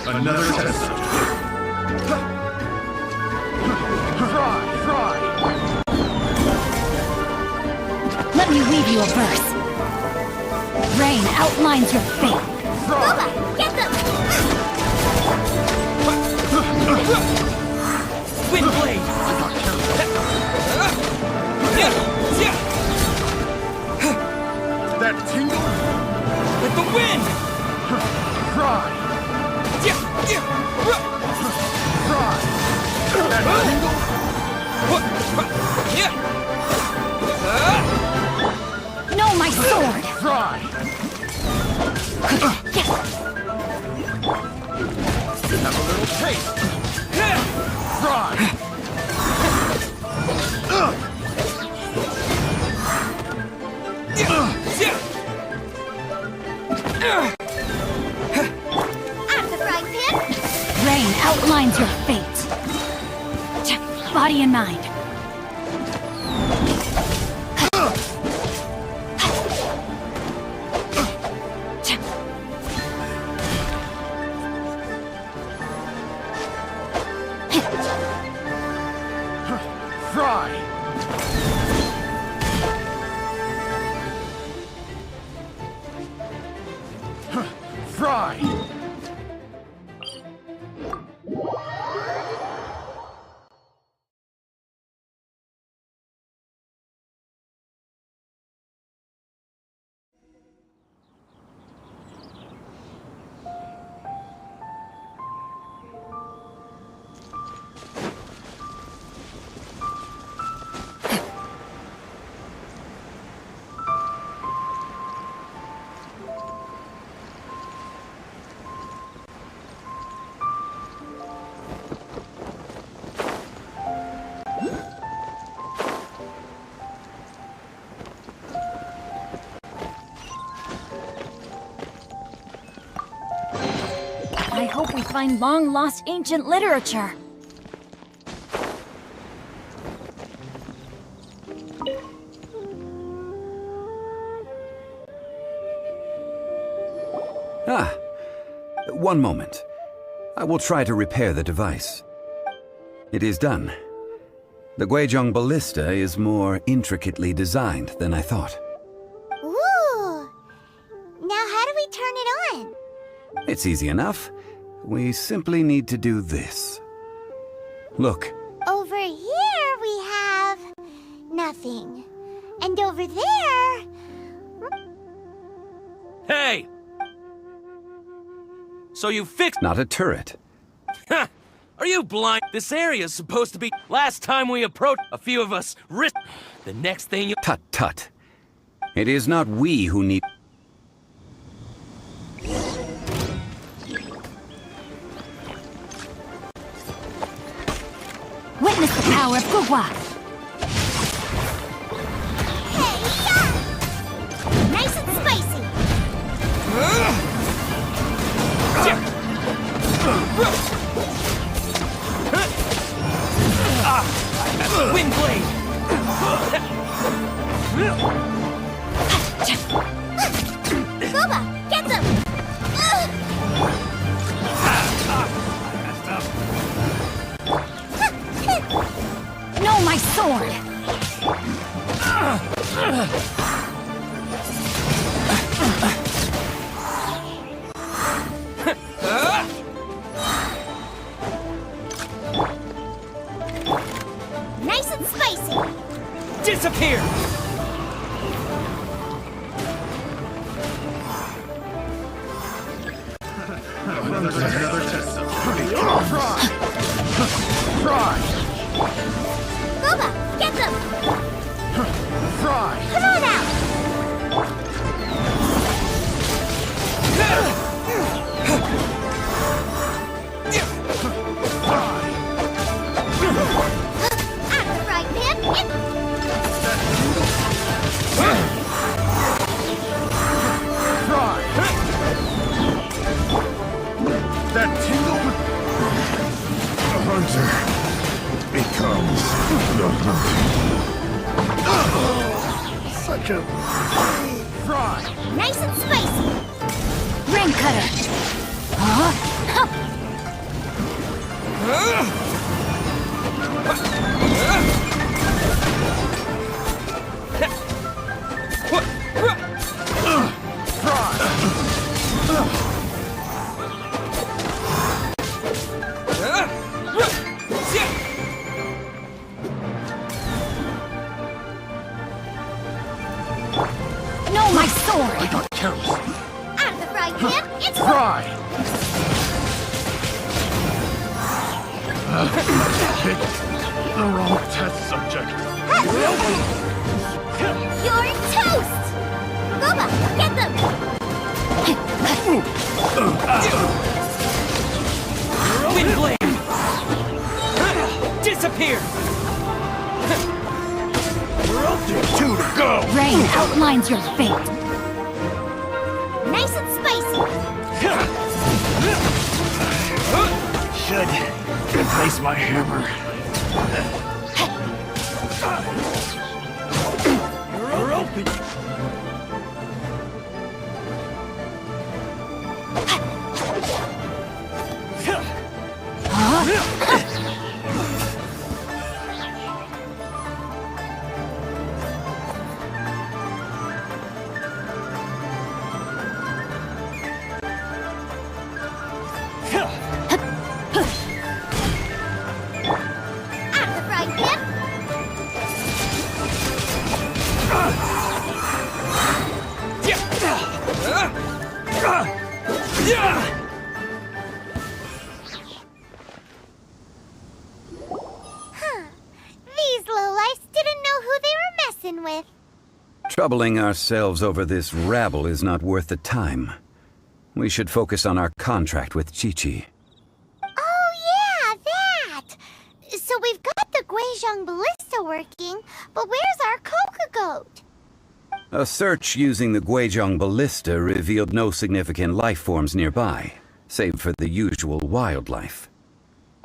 Another test. Let me weave you a verse. Rain outlines your fate. Booba, get them! Windblade! outlines your fate. Body and mind. Fry! Fry! I hope we find long-lost ancient literature. Ah, one moment. I will try to repair the device. It is done. The Guizhong ballista is more intricately designed than I thought. Ooh! Now how do we turn it on? It's easy enough. We simply need to do this. Look. Over here we have... nothing. And over there... Hey! So you fixed... Not a turret. Ha! Are you blind? This area's supposed to be... Last time we approached, a few of us risked... The next thing you... Tut tut. It is not we who need... Witness the power of Gugwa! Hey-ya! Nice and spicy! Wind blade! Boba, get them! No, my sword! Nice and spicy! Disappear! Another test. Fry! Boba, get them! Fry! Come on out! Out of the right pan, Fry! That tingle... The hunter becomes the hunted. Such a... Fry! nice and spicy! Rain cutter! Huh? No, my sword! I got counts. Out of the right pan, it's Fry! Pick the wrong test subject. You're toast! Boba, get them! Wind blade! Disappear! We're up to 2 to go! Rain outlines your fate. Nice and spicy! Shut good. Replace my hammer. You're open. I'm the frying pan. These lowlifes didn't know who they were messing with. Troubling ourselves over this rabble is not worth the time. We should focus on our contract with Chi-Chi. Oh yeah, that! So we've got the Guizhong ballista working, but where's our Coca goat? A search using the Guizhong ballista revealed no significant life forms nearby, save for the usual wildlife.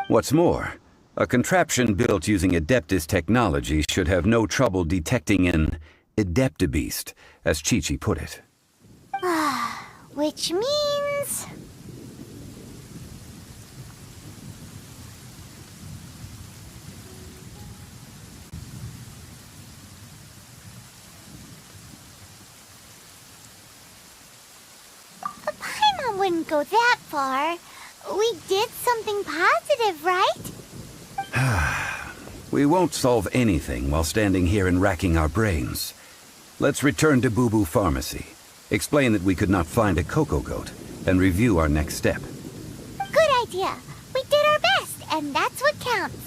What's more, a contraption built using Adeptus technology should have no trouble detecting an Adeptabeast, as Chi-Chi put it. Which means... Paimon wouldn't go that far. We did something positive, right? We won't solve anything while standing here and racking our brains. Let's return to Boo Boo Pharmacy, explain that we could not find a Coco Goat, and review our next step. Good idea. We did our best, and that's what counts.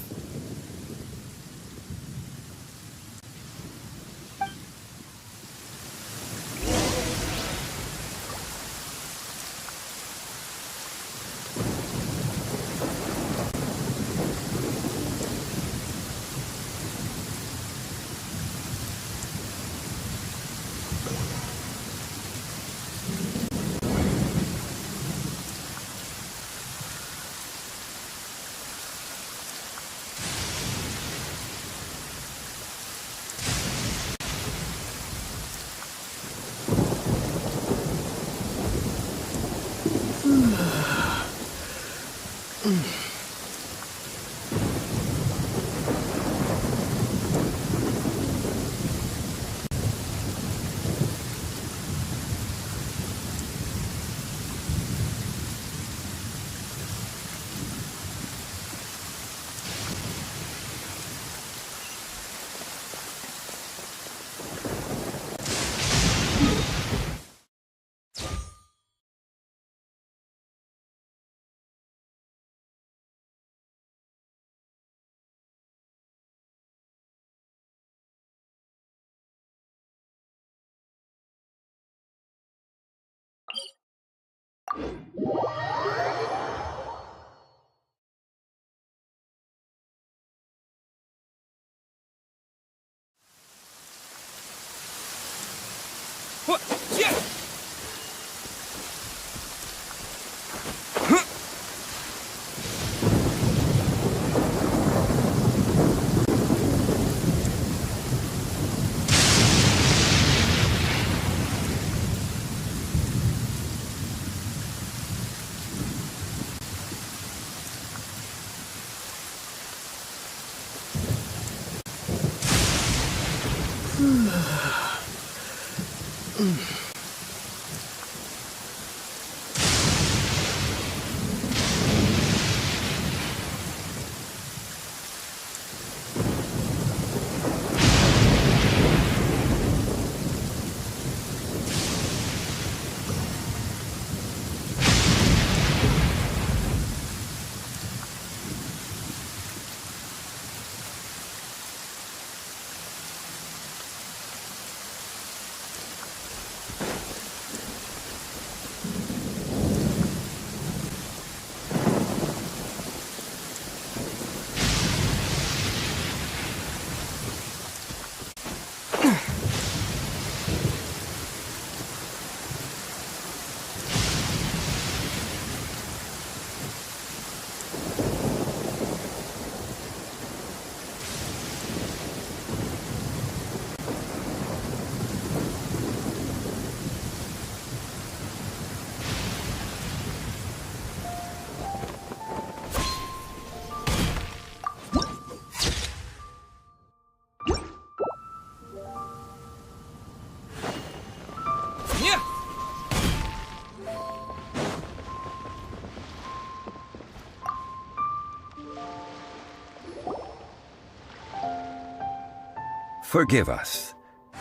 Forgive us.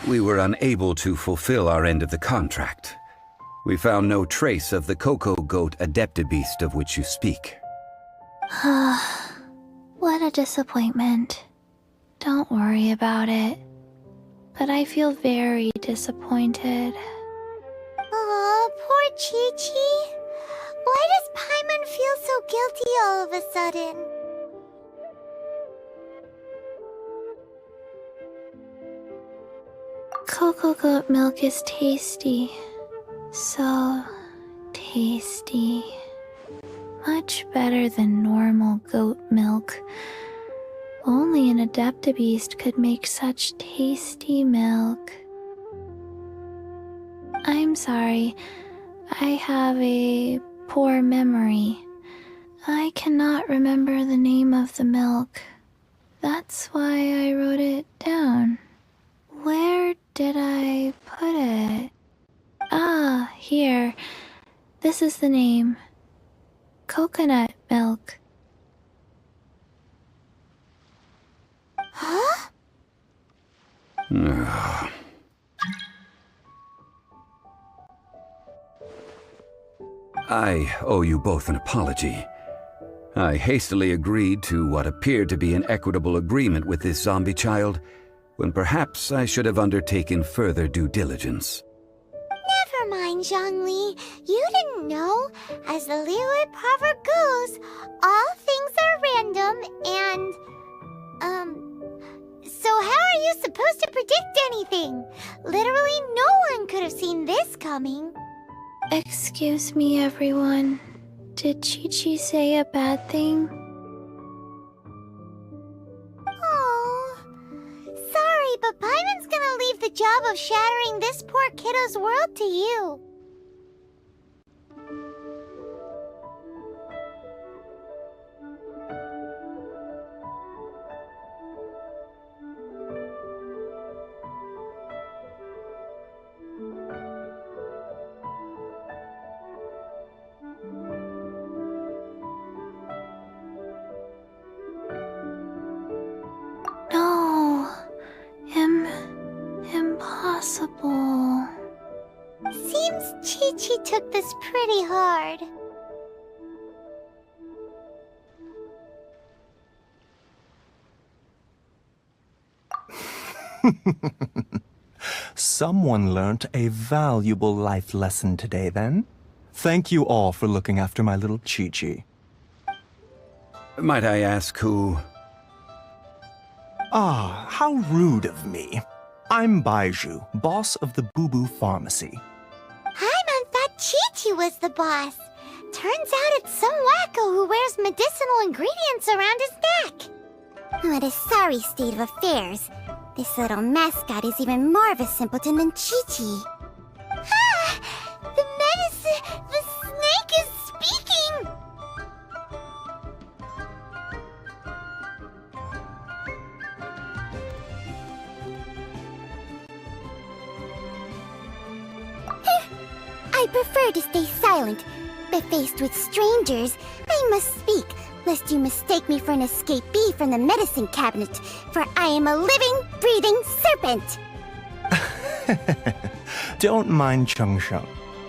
We were unable to fulfill our end of the contract. We found no trace of the Cocoa Goat Adeptabeast of which you speak. What a disappointment. Don't worry about it. But I feel very disappointed. Aw, poor Chi-Chi. Why does Paimon feel so guilty all of a sudden? Cocoa goat milk is tasty. So tasty. Much better than normal goat milk. Only an Adeptabeast could make such tasty milk. I'm sorry. I have a poor memory. I cannot remember the name of the milk. That's why I wrote it down. Where did I put it? Ah, here. This is the name. Coconut milk. Huh? I owe you both an apology. I hastily agreed to what appeared to be an equitable agreement with this zombie child, when perhaps I should have undertaken further due diligence. Never mind, Zhongli. You didn't know. As the Liyue proverb goes, all things are random and... So how are you supposed to predict anything? Literally no one could have seen this coming. Excuse me, everyone. Did Chi-Chi say a bad thing? Oh, sorry, but Paimon's gonna leave the job of shattering this poor kiddo's world to you. No. Impossible. Seems Chi-Chi took this pretty hard. Someone learnt a valuable life lesson today, then. Thank you all for looking after my little Chi-Chi. Might I ask who... Ah, how rude of me. I'm Baiju, boss of the Boo Boo Pharmacy. Paimon thought Chi-Chi was the boss. Turns out it's some wacko who wears medicinal ingredients around his neck. What a sorry state of affairs. This little mascot is even more of a simpleton than Chi-Chi. Ah! The medicine... The snake is speaking! I prefer to stay silent, but faced with strangers, I must speak, lest you mistake me for an escapee from the medicine cabinet, for I am a living, breathing serpent! Don't mind Chung Sheng.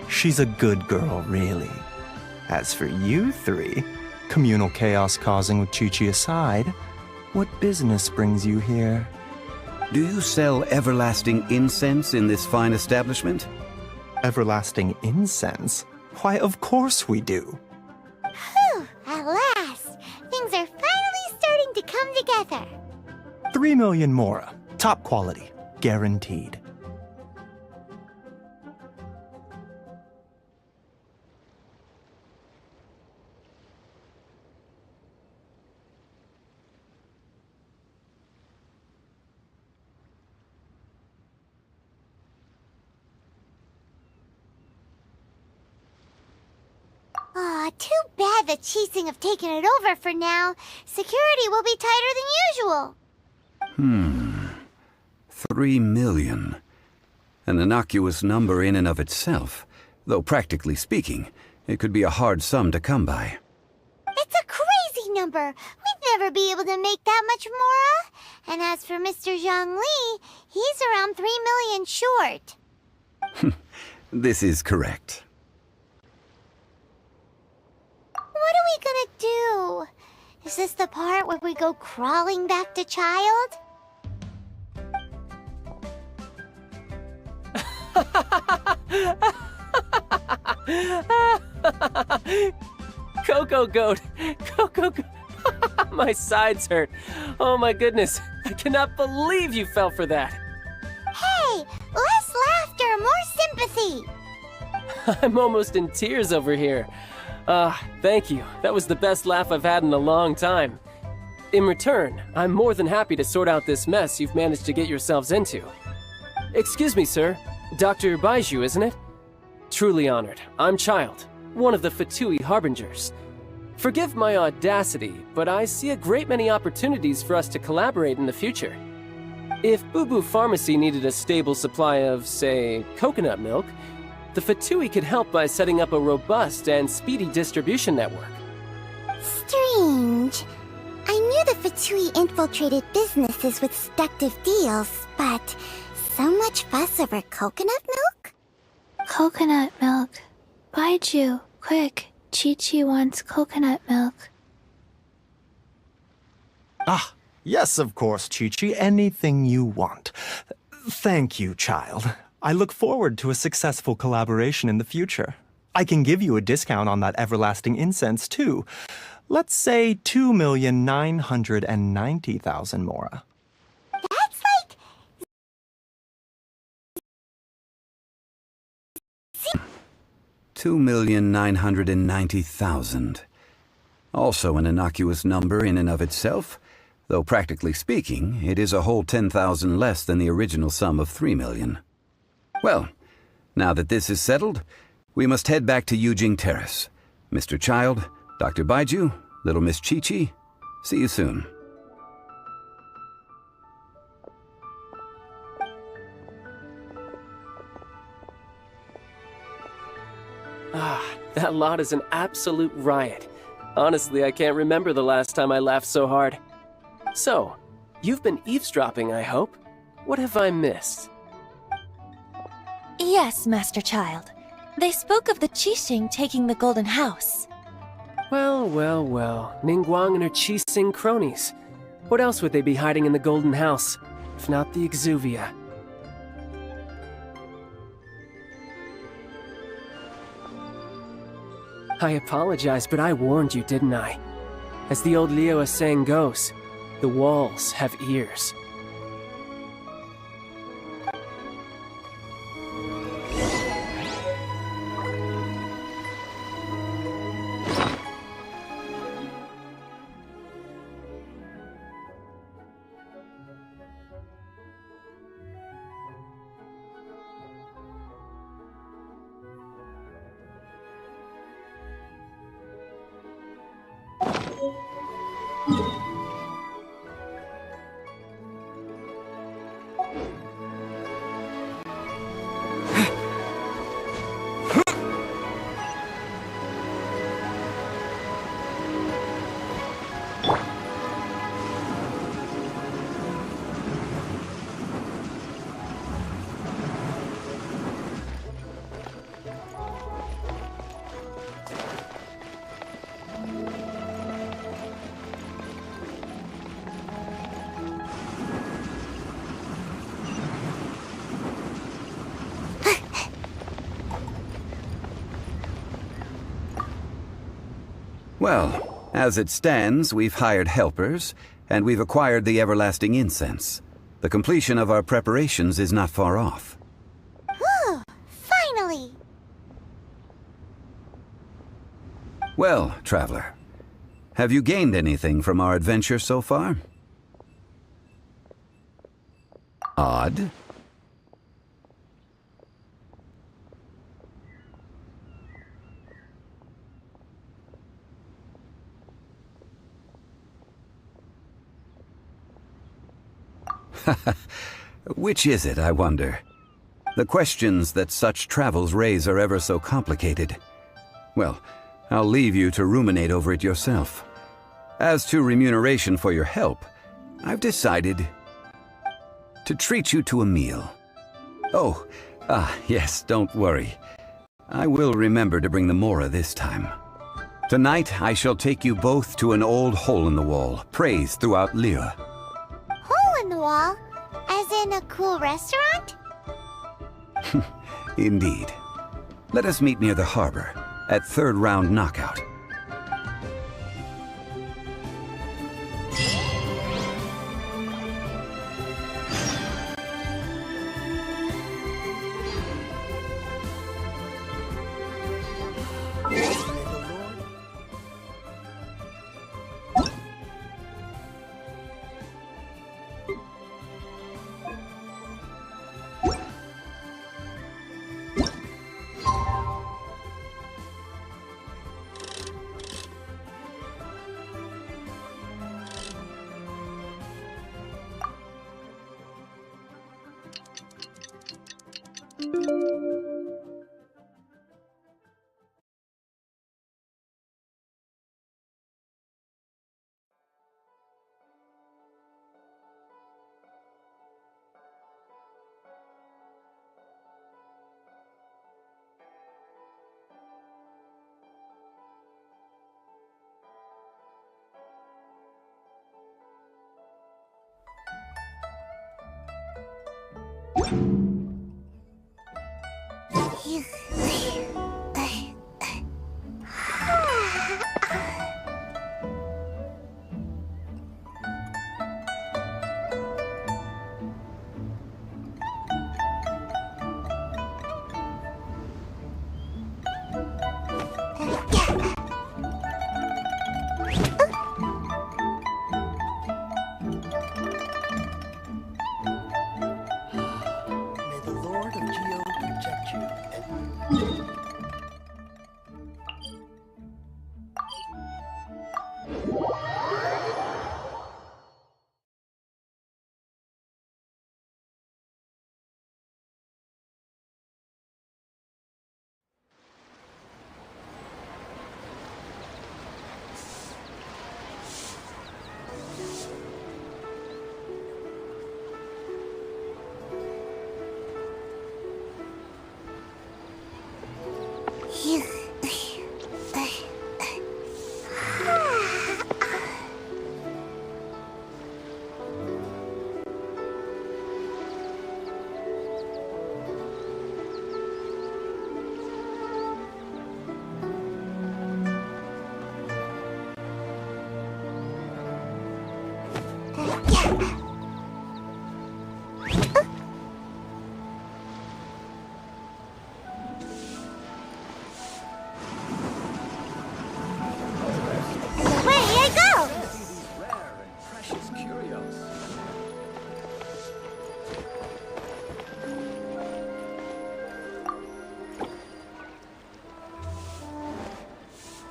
She's a good girl, really. As for you three, communal chaos causing with Chi-Chi aside, what business brings you here? Do you sell everlasting incense in this fine establishment? Everlasting incense? Why, of course we do. Whew, at last! Things are finally starting to come together. 3 million mora. Top quality. Guaranteed. Aw, too bad the Chising have taken it over for now. Security will be tighter than usual. 3 million. An innocuous number in and of itself, though practically speaking, it could be a hard sum to come by. It's a crazy number. We'd never be able to make that much, Mora. And as for Mr. Zhongli, he's around 3 million short. This is correct. What are we gonna do? Is this the part where we go crawling back to child? Coco Goat! Coco Goat! My sides hurt. Oh my goodness. I cannot believe you fell for that. Hey, less laughter, more sympathy. I'm almost in tears over here. Thank you. That was the best laugh I've had in a long time. In return, I'm more than happy to sort out this mess you've managed to get yourselves into. Excuse me, sir. Dr. Baiju, isn't it? Truly honored. I'm Child, one of the Fatui Harbingers. Forgive my audacity, but I see a great many opportunities for us to collaborate in the future. If Boo Boo Pharmacy needed a stable supply of, say, coconut milk, the Fatui could help by setting up a robust and speedy distribution network. Strange. I knew the Fatui infiltrated businesses with seductive deals, but so much fuss over coconut milk? Coconut milk. Baiju, quick. Chi-Chi wants coconut milk. Ah, yes, of course, Chi-Chi. Anything you want. Thank you, child. I look forward to a successful collaboration in the future. I can give you a discount on that everlasting incense, too. Let's say 2,990,000 mora. That's like... 2,990,000. Also an innocuous number in and of itself, though practically speaking, it is a whole 10,000 less than the original sum of 3 million. Well, now that this is settled, we must head back to Yujing Terrace. Mr. Child, Dr. Baiju, little Miss Chi-Chi, see you soon. That lot is an absolute riot. Honestly, I can't remember the last time I laughed so hard. So, you've been eavesdropping, I hope? What have I missed? Yes, Master Child. They spoke of the Qixing taking the Golden House. Well, well, well. Ningguang and her Qixing cronies. What else would they be hiding in the Golden House, if not the Exuvia? I apologize, but I warned you, didn't I? As the old Liyue saying goes, the walls have ears. Well, as it stands, we've hired helpers, and we've acquired the everlasting incense. The completion of our preparations is not far off. Whew, finally! Well, traveler, have you gained anything from our adventure so far? Odd. Which is it, I wonder? The questions that such travels raise are ever so complicated. Well, I'll leave you to ruminate over it yourself. As to remuneration for your help, I've decided to treat you to a meal. Oh, yes, don't worry. I will remember to bring the Mora this time. Tonight, I shall take you both to an old hole-in-the-wall, praised throughout Liyue. Hole in the wall? As in a cool restaurant? Indeed. Let us meet near the harbor, at third round knockout.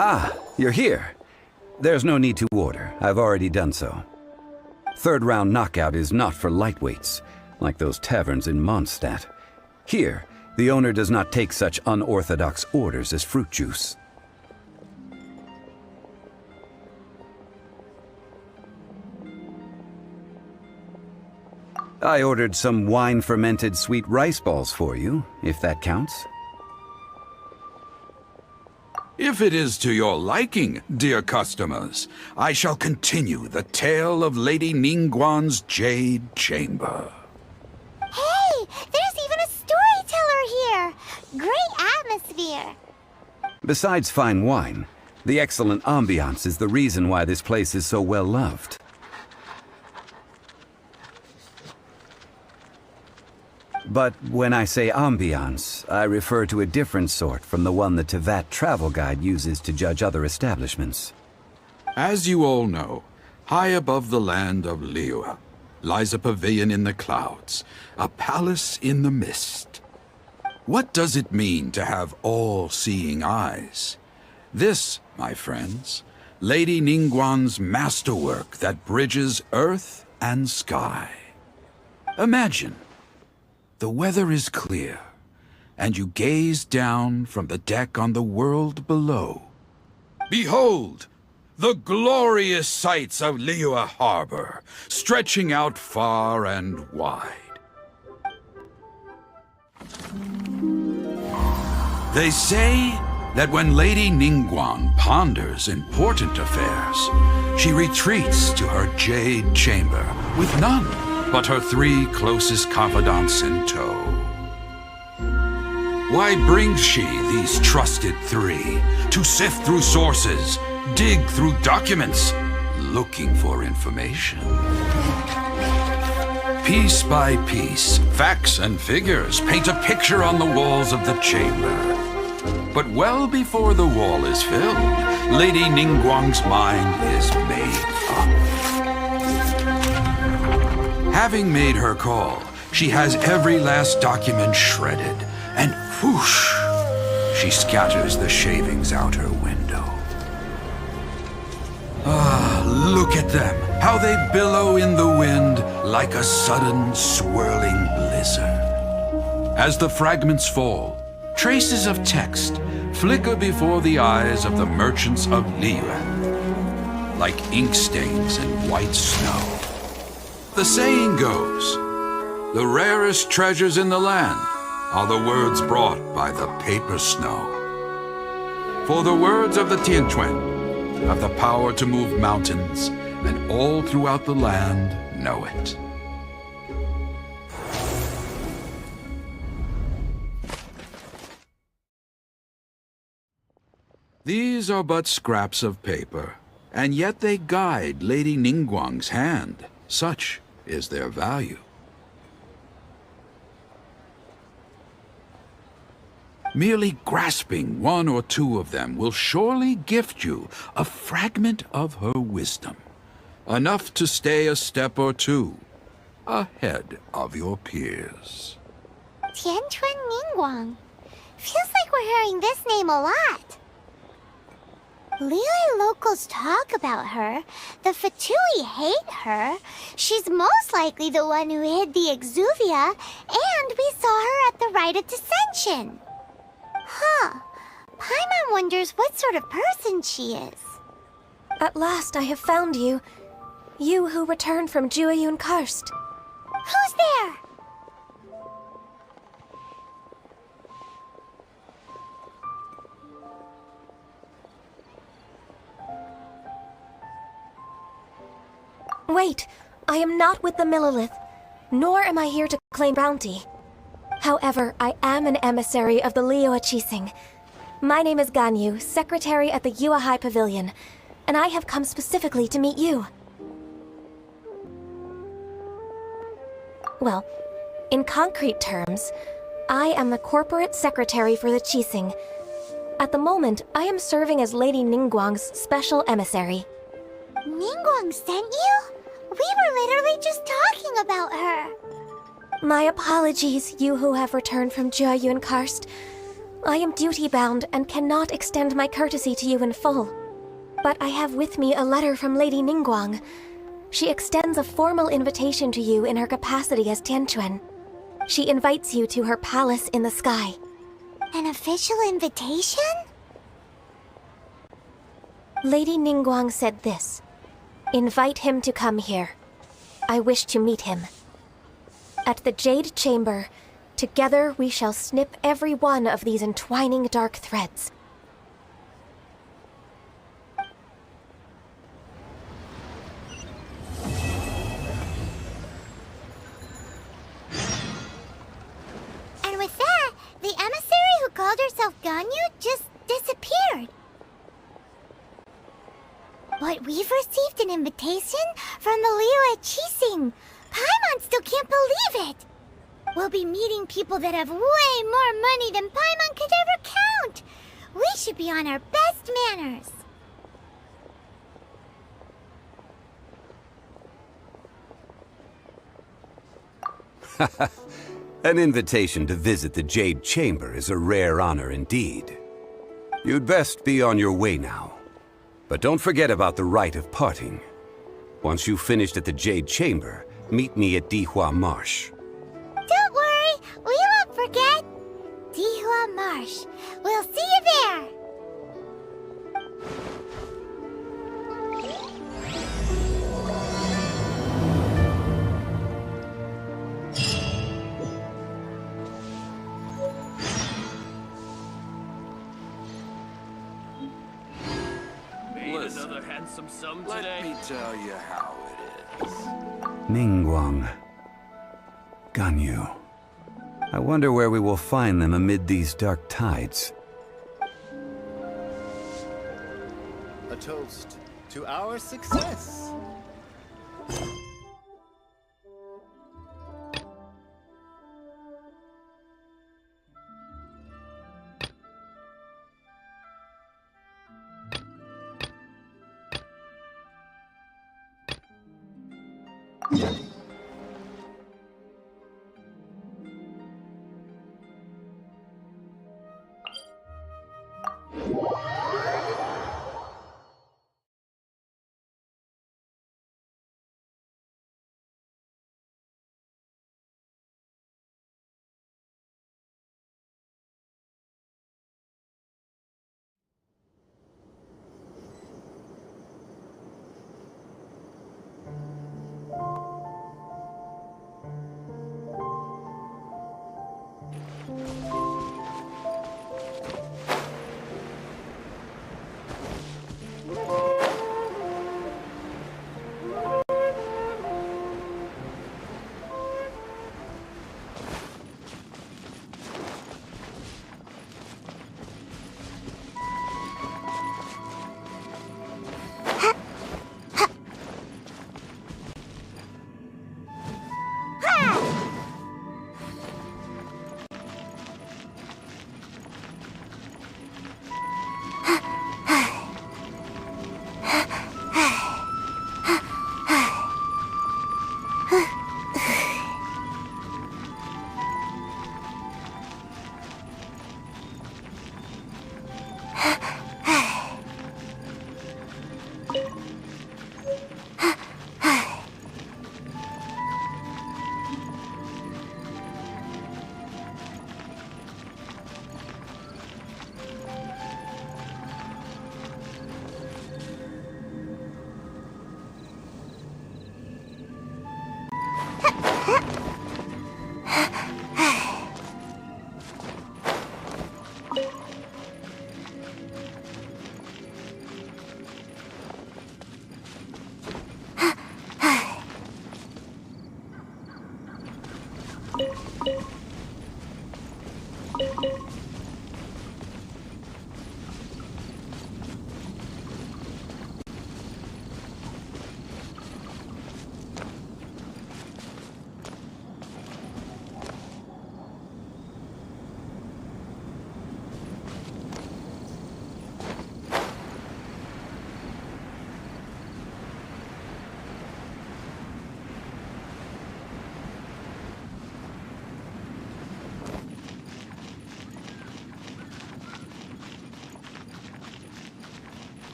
Ah, you're here. There's no need to order. I've already done so. Third round knockout is not for lightweights, like those taverns in Mondstadt. Here, the owner does not take such unorthodox orders as fruit juice. I ordered some wine-fermented sweet rice balls for you, if that counts. If it is to your liking, dear customers, I shall continue the tale of Lady Ningguang's Jade Chamber. Hey, there's even a storyteller here! Great atmosphere! Besides fine wine, the excellent ambiance is the reason why this place is so well loved. But when I say ambiance, I refer to a different sort from the one the Tevat travel guide uses to judge other establishments. As you all know, high above the land of Liyue lies a pavilion in the clouds, a palace in the mist. What does it mean to have all-seeing eyes? This, my friends, Lady Ningguang's masterwork that bridges earth and sky. Imagine. The weather is clear, and you gaze down from the deck on the world below. Behold, The glorious sights of Liyue Harbor, stretching out far and wide. They say that when Lady Ningguang ponders important affairs, she retreats to her jade chamber with none but her 3 closest confidants in tow. Why brings she these trusted 3 to sift through sources, dig through documents, looking for information? Piece by piece, facts and figures paint a picture on the walls of the chamber. But well before the wall is filled, Lady Ningguang's mind is made up. Having made her call, she has every last document shredded, and whoosh, she scatters the shavings out her window. Ah, look at them, how they billow in the wind like a sudden swirling blizzard. As the fragments fall, traces of text flicker before the eyes of the merchants of Liyue, like ink stains in white snow. The saying goes, the rarest treasures in the land are the words brought by the paper snow. For the words of the Tianquan have the power to move mountains, and all throughout the land know it. These are but scraps of paper, and yet they guide Lady Ningguang's hand. Such is their value. Merely grasping 1 or 2 of them will surely gift you a fragment of her wisdom, enough to stay a step or 2 ahead of your peers. Tianquan Ningguang. Feels like we're hearing this name a lot. Liyue locals talk about her. The Fatui hate her. She's most likely the one who hid the exuvia, and we saw her at the Rite of Dissension. Huh. Paimon wonders what sort of person she is. At last I have found you. You who returned from Jueyun Karst. Who's there? Wait, I am not with the Millilith, nor am I here to claim bounty. However, I am an emissary of the Liyue Qixing. My name is Ganyu, secretary at the Yuehai Pavilion, and I have come specifically to meet you. Well, in concrete terms, I am the corporate secretary for the Qixing. At the moment, I am serving as Lady Ningguang's special emissary. Ningguang sent you? We were literally just talking about her. My apologies, you who have returned from Jueyun Karst. I am duty-bound and cannot extend my courtesy to you in full. But I have with me a letter from Lady Ningguang. She extends a formal invitation to you in her capacity as Tianquan. She invites you to her palace in the sky. An official invitation? Lady Ningguang said this. Invite him to come here. I wish to meet him. At the Jade Chamber, together we shall snip every one of these entwining dark threads. And with that, the emissary who called herself Ganyu just disappeared. But we've received an invitation from the Liyue Qixing. Paimon still can't believe it. We'll be meeting people that have way more money than Paimon could ever count. We should be on our best manners. An invitation to visit the Jade Chamber is a rare honor indeed. You'd best be on your way now. But don't forget about the rite of parting. Once you've finished at the Jade Chamber, meet me at Dihua Marsh. Don't worry, we won't forget. Dihua Marsh. We'll see you there. some Let today? me tell you how it is. Ningguang. Ganyu. I wonder where we will find them amid these dark tides. A toast to our success.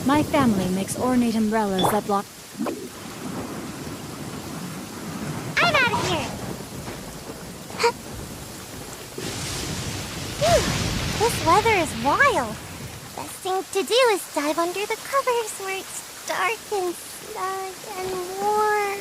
My family makes ornate umbrellas that block... I'm out of here! Phew, this weather is wild. Best thing to do is dive under the covers where it's dark and snug and warm.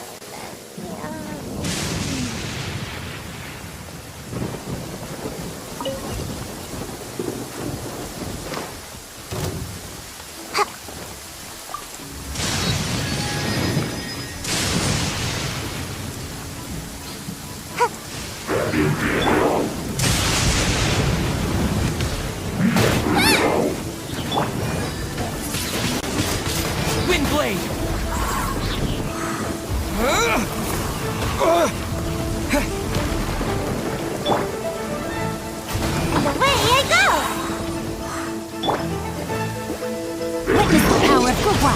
Windblade! And away I go! Witness the power of Kukwa!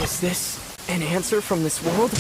Is this an answer from this world?